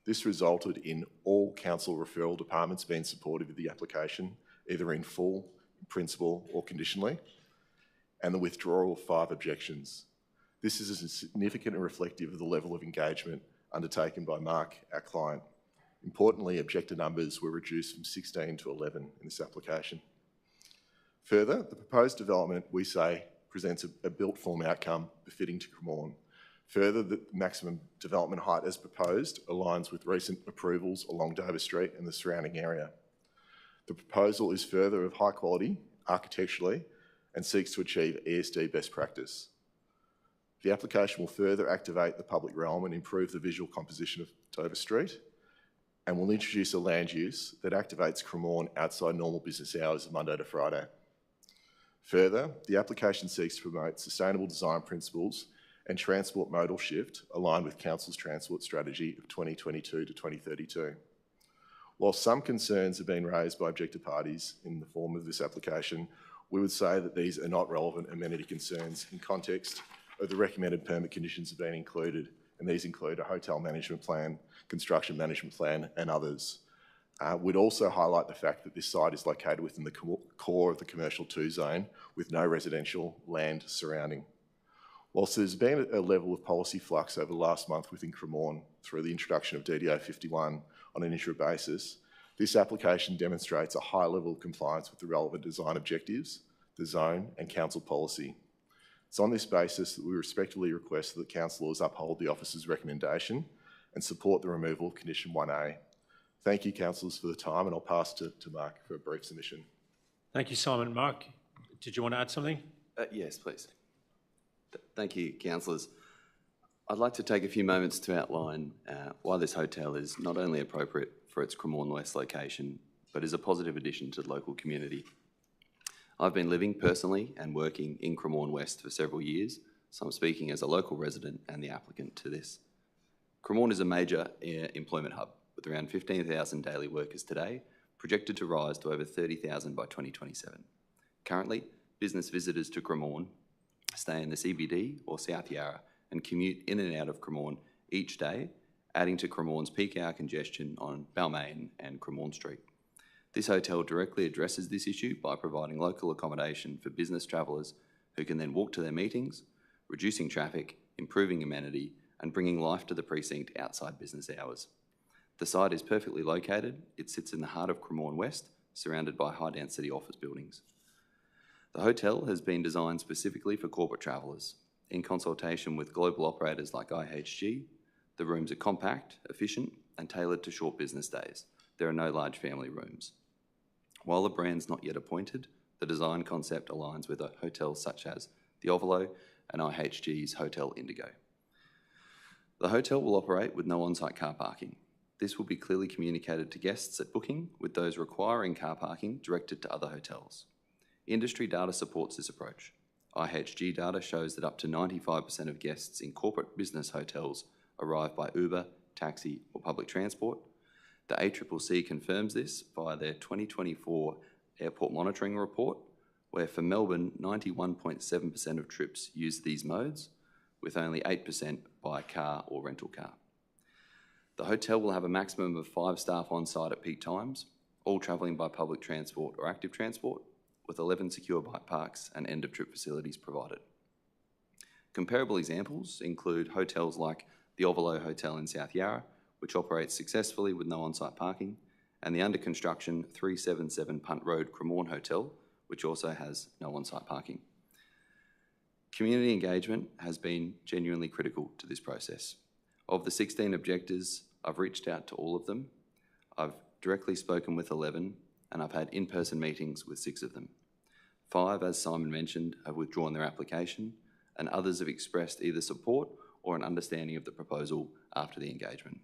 This resulted in all council referral departments being supportive of the application, either in full, in principle or conditionally, and the withdrawal of 5 objections. This is significant and reflective of the level of engagement undertaken by Mark, our client. Importantly, objector numbers were reduced from 16 to 11 in this application. Further, the proposed development, we say, presents a built form outcome befitting to Cremorne. Further, the maximum development height as proposed aligns with recent approvals along Dover Street and the surrounding area. The proposal is further of high quality architecturally and seeks to achieve ESD best practice. The application will further activate the public realm and improve the visual composition of Dover Street, and will introduce a land use that activates Cremorne outside normal business hours of Monday to Friday. Further, the application seeks to promote sustainable design principles and transport modal shift aligned with Council's transport strategy of 2022 to 2032. While some concerns have been raised by objector parties in the form of this application, we would say that these are not relevant amenity concerns in context of the recommended permit conditions have been included, and these include a hotel management plan, construction management plan and others. We'd also highlight the fact that this site is located within the core of the commercial 2 zone with no residential land surrounding. Whilst there's been a level of policy flux over the last month within Cremorne through the introduction of DDO 51 on an interim basis, this application demonstrates a high level of compliance with the relevant design objectives, the zone and council policy. It's on this basis that we respectfully request that councillors uphold the officer's recommendation and support the removal of condition 1A. Thank you, councillors, for the time, and I'll pass to Mark for a brief submission. Thank you, Simon. Mark, did you want to add something? Yes, please. Thank you, councillors. I'd like to take a few moments to outline why this hotel is not only appropriate for its Cremorne West location, but is a positive addition to the local community. I've been living personally and working in Cremorne West for several years, so I'm speaking as a local resident and the applicant to this. Cremorne is a major employment hub with around 15,000 daily workers today, projected to rise to over 30,000 by 2027. Currently, business visitors to Cremorne stay in the CBD or South Yarra and commute in and out of Cremorne each day, adding to Cremorne's peak hour congestion on Balmain and Cremorne Street. This hotel directly addresses this issue by providing local accommodation for business travellers who can then walk to their meetings, reducing traffic, improving amenity, and bringing life to the precinct outside business hours. The site is perfectly located. It sits in the heart of Cremorne West, surrounded by high-density office buildings. The hotel has been designed specifically for corporate travellers. In consultation with global operators like IHG, the rooms are compact, efficient, and tailored to short business days. There are no large family rooms. While the brand's not yet appointed, the design concept aligns with hotels such as the Ovolo and IHG's Hotel Indigo. The hotel will operate with no on-site car parking. This will be clearly communicated to guests at booking, with those requiring car parking directed to other hotels. Industry data supports this approach. IHG data shows that up to 95% of guests in corporate business hotels arrive by Uber, taxi, or public transport. The ACCC confirms this via their 2024 Airport Monitoring Report, where for Melbourne, 91.7% of trips use these modes, with only 8% by car or rental car. The hotel will have a maximum of 5 staff on site at peak times, all travelling by public transport or active transport, with 11 secure bike parks and end-of-trip facilities provided. Comparable examples include hotels like the Ovolo Hotel in South Yarra, which operates successfully with no on-site parking, and the under-construction 377 Punt Road Cremorne Hotel, which also has no on-site parking. Community engagement has been genuinely critical to this process. Of the 16 objectors, I've reached out to all of them. I've directly spoken with 11, and I've had in-person meetings with 6 of them. 5, as Simon mentioned, have withdrawn their application, and others have expressed either support or an understanding of the proposal after the engagement.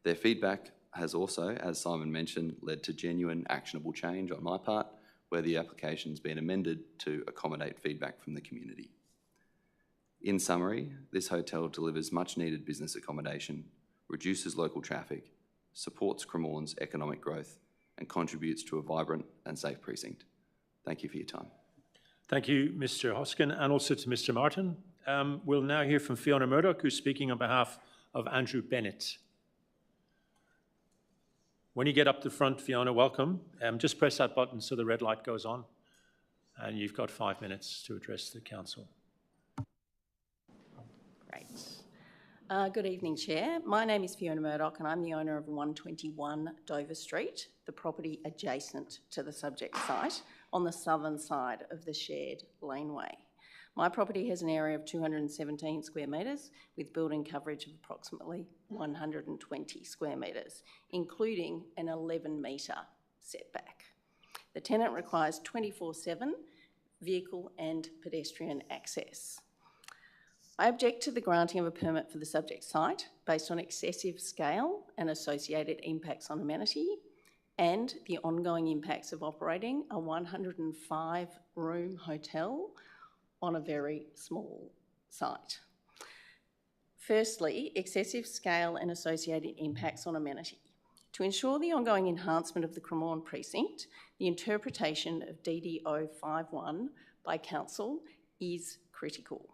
Their feedback has also, as Simon mentioned, led to genuine actionable change on my part, where the application's been amended to accommodate feedback from the community. In summary, this hotel delivers much needed business accommodation, reduces local traffic, supports Cremorne's economic growth, and contributes to a vibrant and safe precinct. Thank you for your time. Thank you, Mr. Hoskin, and also to Mr. Martin. We'll now hear from Fiona Murdoch, who's speaking on behalf of Andrew Bennett. When you get up to the front, Fiona, welcome. Just press that button so the red light goes on, and you've got 5 minutes to address the council. Great. Good evening, Chair. My name is Fiona Murdoch and I'm the owner of 121 Dover Street, the property adjacent to the subject site on the southern side of the shared laneway. My property has an area of 217 square metres with building coverage of approximately 120 square metres, including an 11-metre setback. The tenant requires 24/7 vehicle and pedestrian access. I object to the granting of a permit for the subject site based on excessive scale and associated impacts on amenity and the ongoing impacts of operating a 105-room hotel on a very small site. Firstly, excessive scale and associated impacts on amenity. To ensure the ongoing enhancement of the Cremorne precinct, the interpretation of DDO 51 by Council is critical.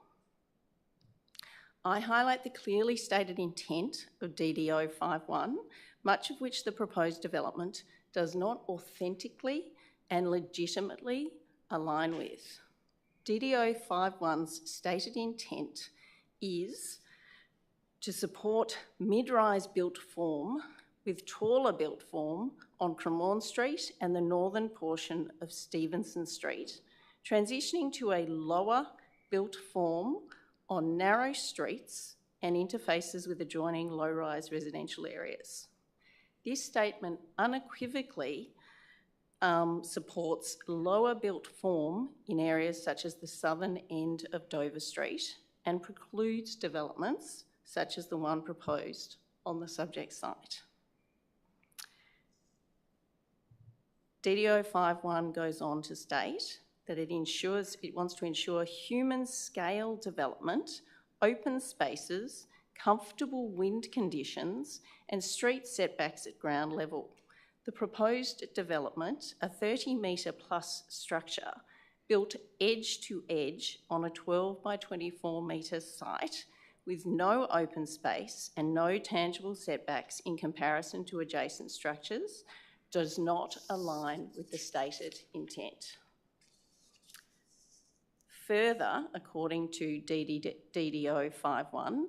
I highlight the clearly stated intent of DDO 51, much of which the proposed development does not authentically and legitimately align with. DDO 51's stated intent is to support mid-rise built form with taller built form on Cremorne Street and the northern portion of Stevenson Street, transitioning to a lower built form on narrow streets and interfaces with adjoining low-rise residential areas. This statement unequivocally supports lower built form in areas such as the southern end of Dover Street and precludes developments such as the one proposed on the subject site. DDO 5.1 goes on to state that it wants to ensure human scale development, open spaces, comfortable wind conditions and street setbacks at ground level. The proposed development, a 30-metre plus structure, built edge to edge on a 12 by 24 metre site with no open space and no tangible setbacks in comparison to adjacent structures, does not align with the stated intent. Further, according to DDO 5.1,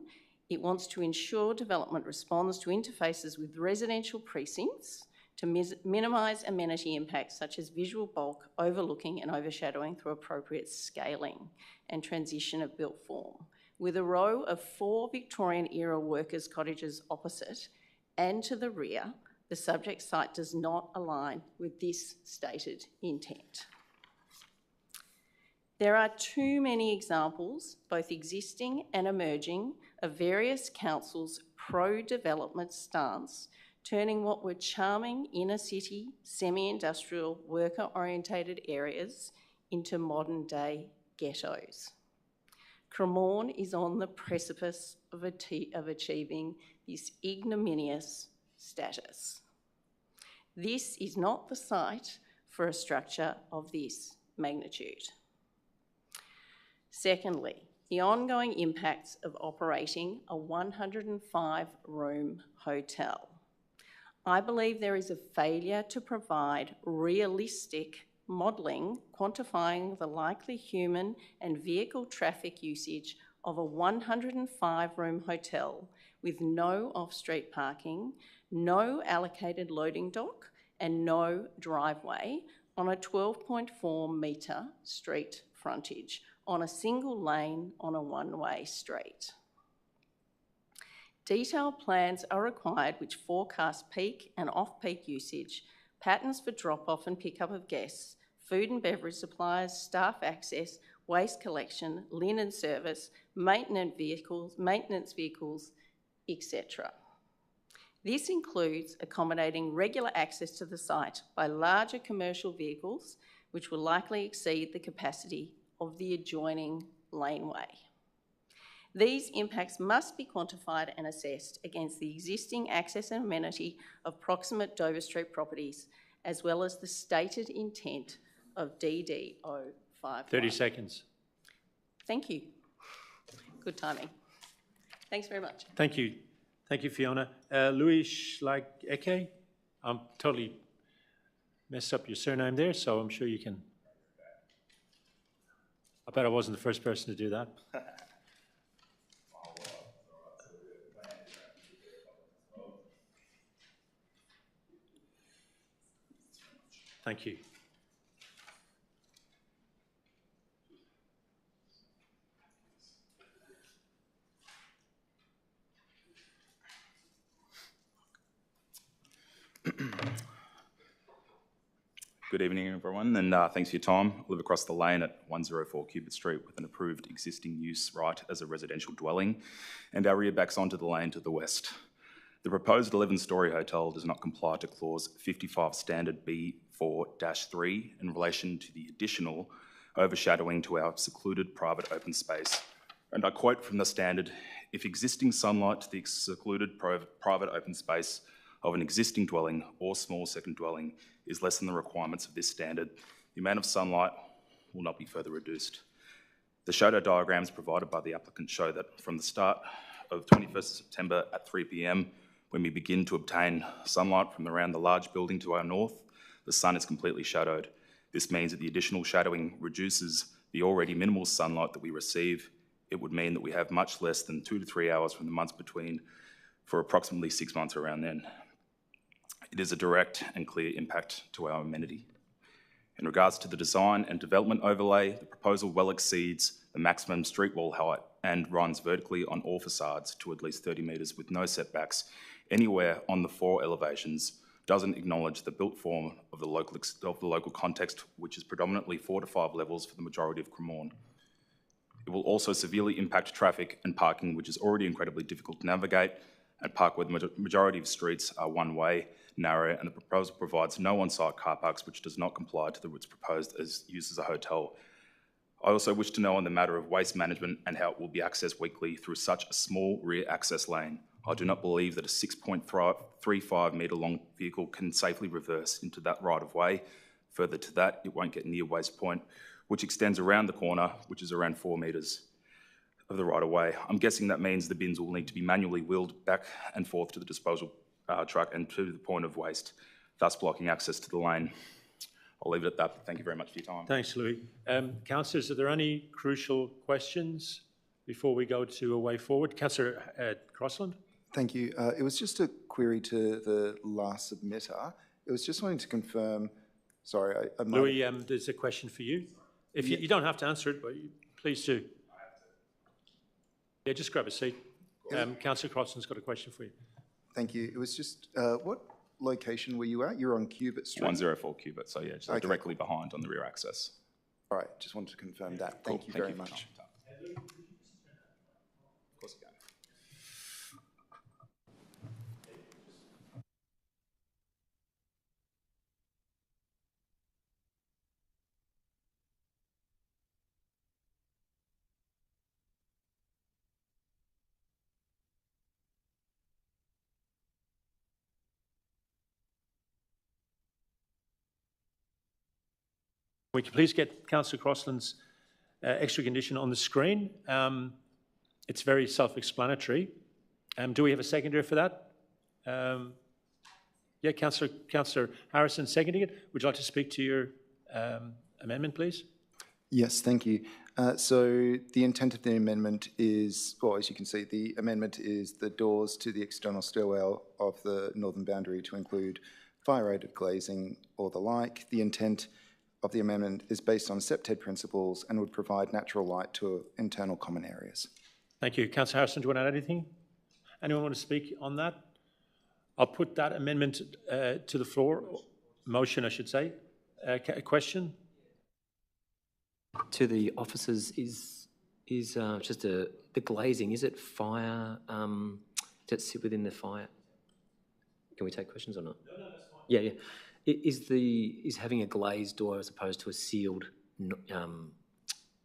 it wants to ensure development responds to interfaces with residential precincts to minimise amenity impacts such as visual bulk, overlooking and overshadowing through appropriate scaling and transition of built form, with a row of 4 Victorian-era workers' cottages opposite and to the rear. The subject site does not align with this stated intent. There are too many examples, both existing and emerging, of various councils' pro-development stance, turning what were charming inner-city, semi-industrial, worker-orientated areas into modern-day ghettos. Cremorne is on the precipice of achieving this ignominious status. This is not the site for a structure of this magnitude. Secondly, the ongoing impacts of operating a 105-room hotel. I believe there is a failure to provide realistic modelling quantifying the likely human and vehicle traffic usage of a 105-room hotel with no off-street parking, no allocated loading dock and no driveway on a 12.4 metre street frontage on a single lane on a one-way street. Detailed plans are required which forecast peak and off-peak usage, patterns for drop-off and pick-up of guests, food and beverage suppliers, staff access, waste collection, linen service, maintenance vehicles, etc. This includes accommodating regular access to the site by larger commercial vehicles, which will likely exceed the capacity of the adjoining laneway. These impacts must be quantified and assessed against the existing access and amenity of proximate Dover Street properties, as well as the stated intent of DDO 5.1. 30 seconds. Thank you. Good timing. Thanks very much. Thank you. Thank you, Fiona. Louis Schleich-Ecke, I'm totally messed up your surname there, so I'm sure you can. I bet I wasn't the first person to do that. Thank you. Good evening, everyone, and thanks for your time. I live across the lane at 104 Cubit Street with an approved existing use right as a residential dwelling, and our rear backs onto the lane to the west. The proposed 11-storey hotel does not comply to clause 55 standard B4-3 in relation to the additional overshadowing to our secluded private open space. And I quote from the standard, if existing sunlight to the secluded private open space of an existing dwelling or small second dwelling is less than the requirements of this standard, the amount of sunlight will not be further reduced. The shadow diagrams provided by the applicant show that from the start of 21st September at 3 p.m, when we begin to obtain sunlight from around the large building to our north, the sun is completely shadowed. This means that the additional shadowing reduces the already minimal sunlight that we receive. It would mean that we have much less than 2 to 3 hours from the months between for approximately 6 months around then. It is a direct and clear impact to our amenity. In regards to the design and development overlay, the proposal well exceeds the maximum street wall height and runs vertically on all facades to at least 30 metres with no setbacks anywhere on the 4 elevations, doesn't acknowledge the built form of the local context, which is predominantly 4 to 5 levels for the majority of Cremorne. It will also severely impact traffic and parking, which is already incredibly difficult to navigate at Park, where the majority of streets are one-way, narrow, and the proposal provides no on-site car parks, which does not comply to the routes proposed as used as a hotel. I also wish to know on the matter of waste management and how it will be accessed weekly through such a small rear access lane. I do not believe that a 6.35 metre long vehicle can safely reverse into that right of way. Further to that, it won't get near Waste Point, which extends around the corner, which is around 4 metres of the right of way. I'm guessing that means the bins will need to be manually wheeled back and forth to the disposal truck and to the point of waste, thus blocking access to the lane. I'll leave it at that. Thank you very much for your time. Thanks, Louis. Councillors, are there any crucial questions before we go to a way forward? Councillor Crossland? Thank you. It was just a query to the last submitter. It was just wanting to confirm, sorry, I might... Louis, there's a question for you. If you don't have to answer it, but please do. Yeah, just grab a seat. Councillor Crossland's got a question for you. Thank you. It was just, what location were you at? You're on Cubitt Street? 104 Cubitt, so yeah, just okay. Directly behind on the rear access. All right, just wanted to confirm that. Thank you very much. Of course you can. We can please get Councillor Crossland's extra condition on the screen. It's very self-explanatory. Do we have a seconder for that? Yeah, Councillor Harrison seconding it. Would you like to speak to your amendment, please? Yes, thank you. So the intent of the amendment is, well, as you can see, the amendment is the doors to the external stairwell of the northern boundary to include fire-rated glazing or the like. The intent of the amendment is based on SEPTED principles and would provide natural light to internal common areas. Thank you. Councillor Harrison, do you want to add anything? Anyone want to speak on that? I'll put that amendment to the floor. Motion, I should say. A question? To the officers, is just the glazing, is it fire, does it sit within the fire? Can we take questions or not? No, that's fine. Yeah. Is having a glazed door as opposed to a sealed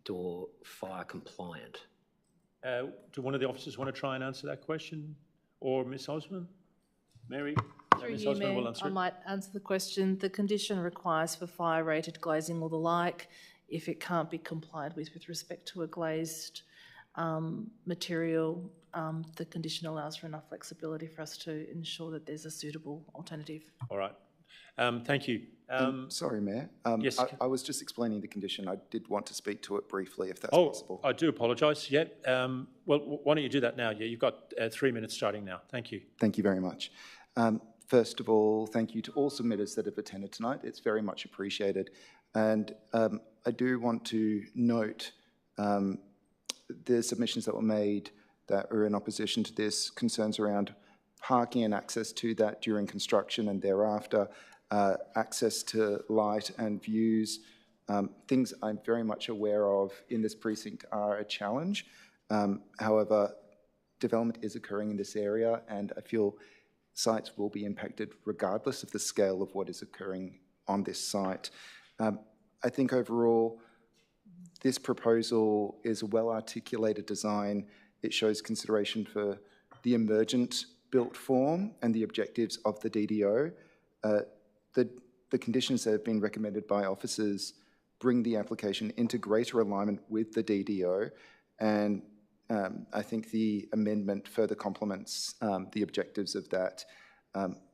door fire compliant? Do one of the officers want to try and answer that question? Or Ms. Osman? Mary? Through Ms. you, Osman will Mayor, answer I it. might answer the question. The condition requires for fire-rated glazing or the like. If it can't be complied with respect to a glazed material, the condition allows for enough flexibility for us to ensure that there's a suitable alternative. All right. Thank you. Sorry, Mayor. Yes. I was just explaining the condition. I did want to speak to it briefly, if that's possible. I do apologise. Yeah. Well, why don't you do that now? Yeah, you've got 3 minutes starting now. Thank you. Thank you very much. First of all, thank you to all submitters that have attended tonight. It's very much appreciated. And I do want to note the submissions that were made that are in opposition to this, concerns around parking and access to that during construction and thereafter, access to light and views. Things I'm very much aware of in this precinct are a challenge. However, development is occurring in this area and I feel sites will be impacted regardless of the scale of what is occurring on this site. I think overall, this proposal is a well-articulated design. It shows consideration for the emergent built form and the objectives of the DDO. The conditions that have been recommended by officers bring the application into greater alignment with the DDO, and I think the amendment further complements the objectives of that.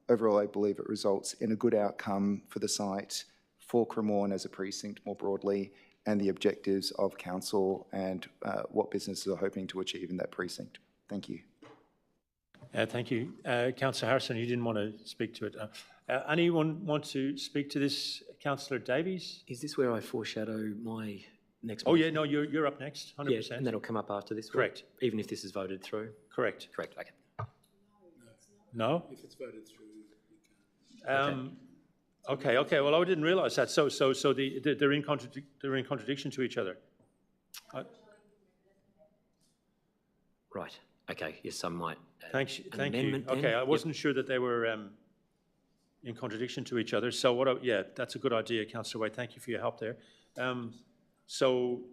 Overall, I believe it results in a good outcome for the site, for Cremorne as a precinct more broadly, and the objectives of council and what businesses are hoping to achieve in that precinct. Thank you. Thank you. Councillor Harrison, you didn't want to speak to it. Anyone want to speak to this? Councillor Davies? Is this where I foreshadow my next Oh, yeah, no, you're up next, 100%. Yeah, and that'll come up after this one? Correct. Even if this is voted through? Correct. Correct, okay. No? If it's voted through, you can't. Okay. Well, I didn't realise that. So they're in contradiction to each other. Right, okay, yes, I might add Thank you. amendment then. Okay, I Yep. wasn't sure that they were in contradiction to each other. So yeah, that's a good idea, Councillor Wade. Thank you for your help there. So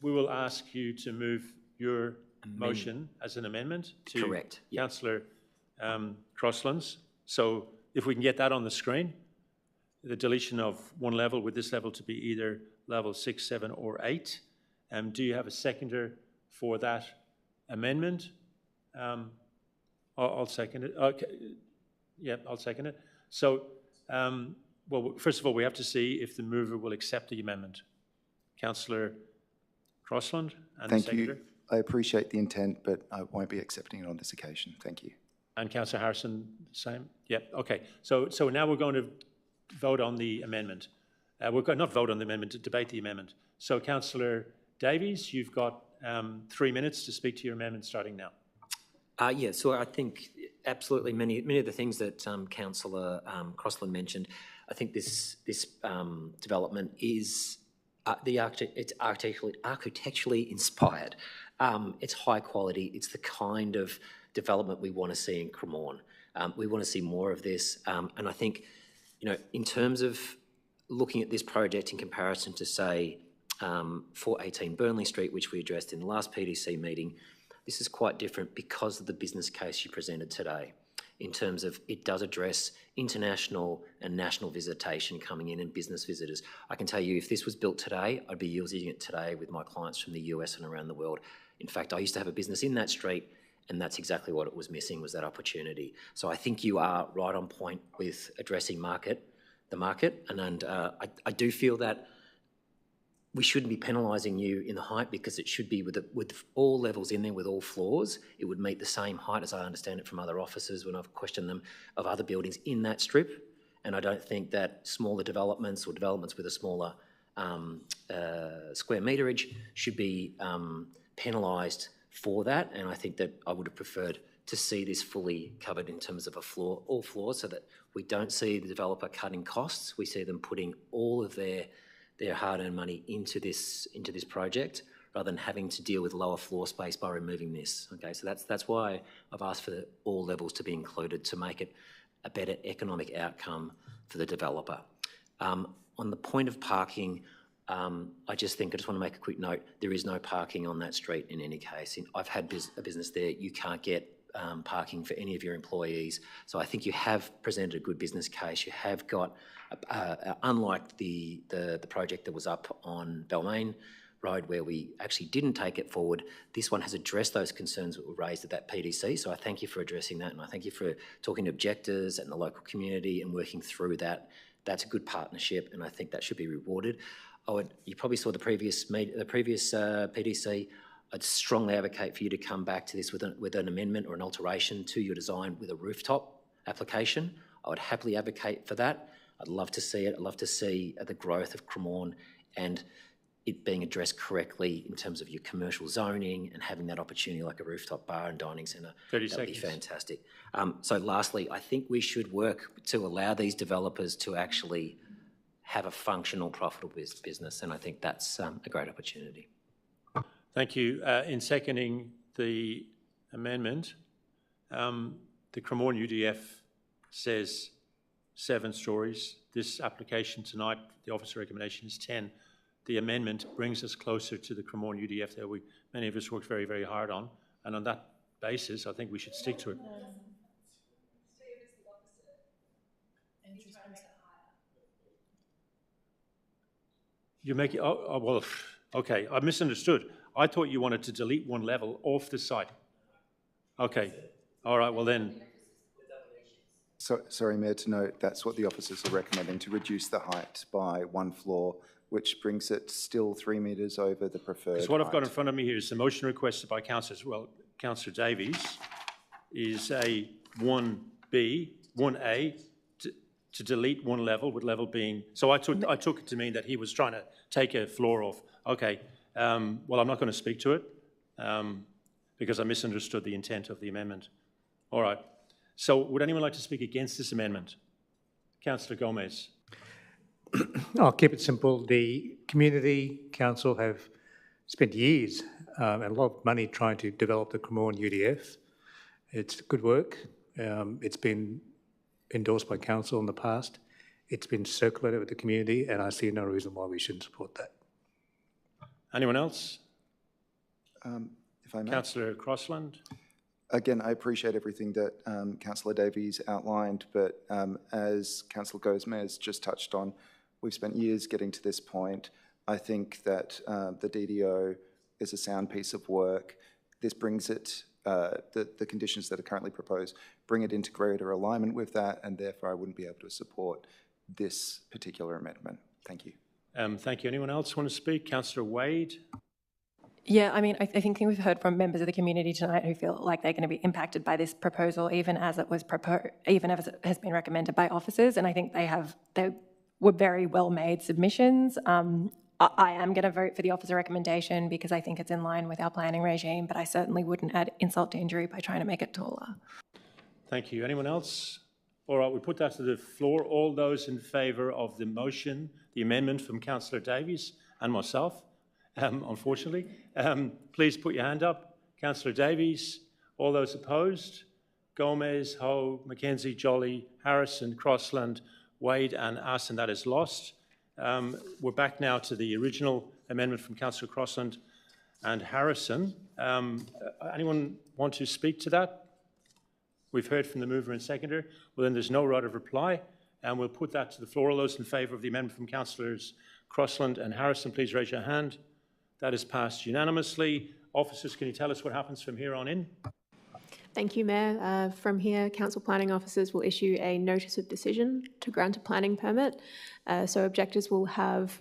we will ask you to move your motion as an amendment to Correct, yep. Councillor Crossland's. So if we can get that on the screen, the deletion of one level with this level to be either level 6, 7 or 8. Do you have a seconder for that amendment? I'll second it. Okay. Yeah, I'll second it. So, well, first of all, we have to see if the mover will accept the amendment. Councillor Crossland and Thank the seconder. you. I appreciate the intent, but I won't be accepting it on this occasion. Thank you. And Councillor Harrison, the same? Yep, okay. So now we're going to vote on the amendment. We're going to not vote on the amendment, to debate the amendment. So Councillor Davies, you've got 3 minutes to speak to your amendment starting now. Yeah, so I think absolutely many of the things that Councillor Crossland mentioned, I think this development is it's architecturally inspired. It's high quality. It's the kind of development we want to see in Cremorne. We want to see more of this, and I think, you know, in terms of looking at this project in comparison to, say, 418 Burnley Street, which we addressed in the last PDC meeting, this is quite different because of the business case you presented today, in terms of it does address international and national visitation coming in and business visitors. I can tell you, if this was built today, I'd be using it today with my clients from the US and around the world. In fact, I used to have a business in that street, and that's exactly what it was missing, was that opportunity. So I think you are right on point with addressing the market, and I do feel that we shouldn't be penalising you in the height, because it should be with all levels in there, with all floors. It would meet the same height, as I understand it from other officers when I've questioned them, of other buildings in that strip. And I don't think that smaller developments or developments with a smaller square meterage should be penalised for that. And I think that I would have preferred to see this fully covered in terms of all floors, so that we don't see the developer cutting costs. We see them putting all of their hard-earned money into this project, rather than having to deal with lower floor space by removing this. Okay, so that's why I've asked for all levels to be included, to make it a better economic outcome for the developer. On the point of parking, I just want to make a quick note. There is no parking on that street in any case. I've had a business there. You can't get parking for any of your employees. So I think you have presented a good business case. You have got, unlike the project that was up on Balmain Road, where we actually didn't take it forward, this one has addressed those concerns that were raised at that PDC. So I thank you for addressing that, and I thank you for talking to objectors and the local community and working through that. That's a good partnership, and I think that should be rewarded. You probably saw the previous PDC. I'd strongly advocate for you to come back to this with an amendment or an alteration to your design with a rooftop application. I would happily advocate for that. I'd love to see it. I'd love to see the growth of Cremorne and it being addressed correctly in terms of your commercial zoning and having that opportunity like a rooftop bar and dining centre. 30 That would be seconds. fantastic. So lastly, I think we should work to allow these developers to actually have a functional, profitable business, and I think that's a great opportunity. Thank you. In seconding the amendment, the Cremorne UDF says 7 stories. This application tonight, the officer recommendation is 10. The amendment brings us closer to the Cremorne UDF that many of us worked very, very hard on. And on that basis, I think we should stick to it. You're making, well, okay, I misunderstood. I thought you wanted to delete one level off the site. Okay, all right, well then. So, sorry, Mayor, to note, that's what the officers are recommending, to reduce the height by 1 floor, which brings it still 3 metres over the preferred Because what I've got height. in front of me here is the motion requested by Councillor Davies is a 1B, 1A, to delete one level, with level being, so I took it to mean that he was trying to take a floor off. Okay, well, I'm not going to speak to it because I misunderstood the intent of the amendment. All right, so would anyone like to speak against this amendment? Councillor Gomez. I'll keep it simple. The Community Council have spent years and a lot of money trying to develop the Cremorne UDF. It's good work. It's been endorsed by council in the past. It's been circulated with the community, and I see no reason why we shouldn't support that. Anyone else? If I may. Councillor Crossland. Again, I appreciate everything that Councillor Davies outlined, but as Councillor Gomez just touched on, we've spent years getting to this point. I think that the DDO is a sound piece of work. This brings it, the conditions that are currently proposed, bring it into greater alignment with that, and therefore I wouldn't be able to support this particular amendment. Thank you. Thank you. Anyone else want to speak? Councillor Wade. Yeah, I mean, I think we've heard from members of the community tonight who feel like they're going to be impacted by this proposal, even as it was proposed, even as it has been recommended by officers. And I think they were very well made submissions. I am going to vote for the officer recommendation because I think it's in line with our planning regime, but I certainly wouldn't add insult to injury by trying to make it taller. Thank you. Anyone else? All right, we put that to the floor. All those in favour of the motion, the amendment from Councillor Davies and myself, unfortunately, please put your hand up. Councillor Davies. All those opposed? Gomez, Ho, Mackenzie, Jolly, Harrison, Crossland, Wade and us, and that is lost. We're back now to the original amendment from Councillor Crossland and Harrison. Anyone want to speak to that? We've heard from the mover and seconder. Well, then there's no right of reply, and we'll put that to the floor. All those in favour of the amendment from Councillors Crossland and Harrison, please raise your hand. That is passed unanimously. Officers, can you tell us what happens from here on in? Thank you, Mayor. From here, council planning officers will issue a notice of decision to grant a planning permit. So objectors will have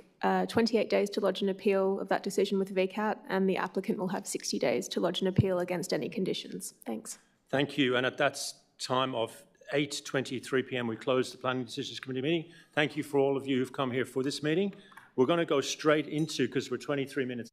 28 days to lodge an appeal of that decision with VCAT, and the applicant will have 60 days to lodge an appeal against any conditions. Thanks. Thank you. And at that time of 8:23 p.m, we close the Planning Decisions Committee meeting. Thank you for all of you who've come here for this meeting. We're going to go straight into, because we're 23 minutes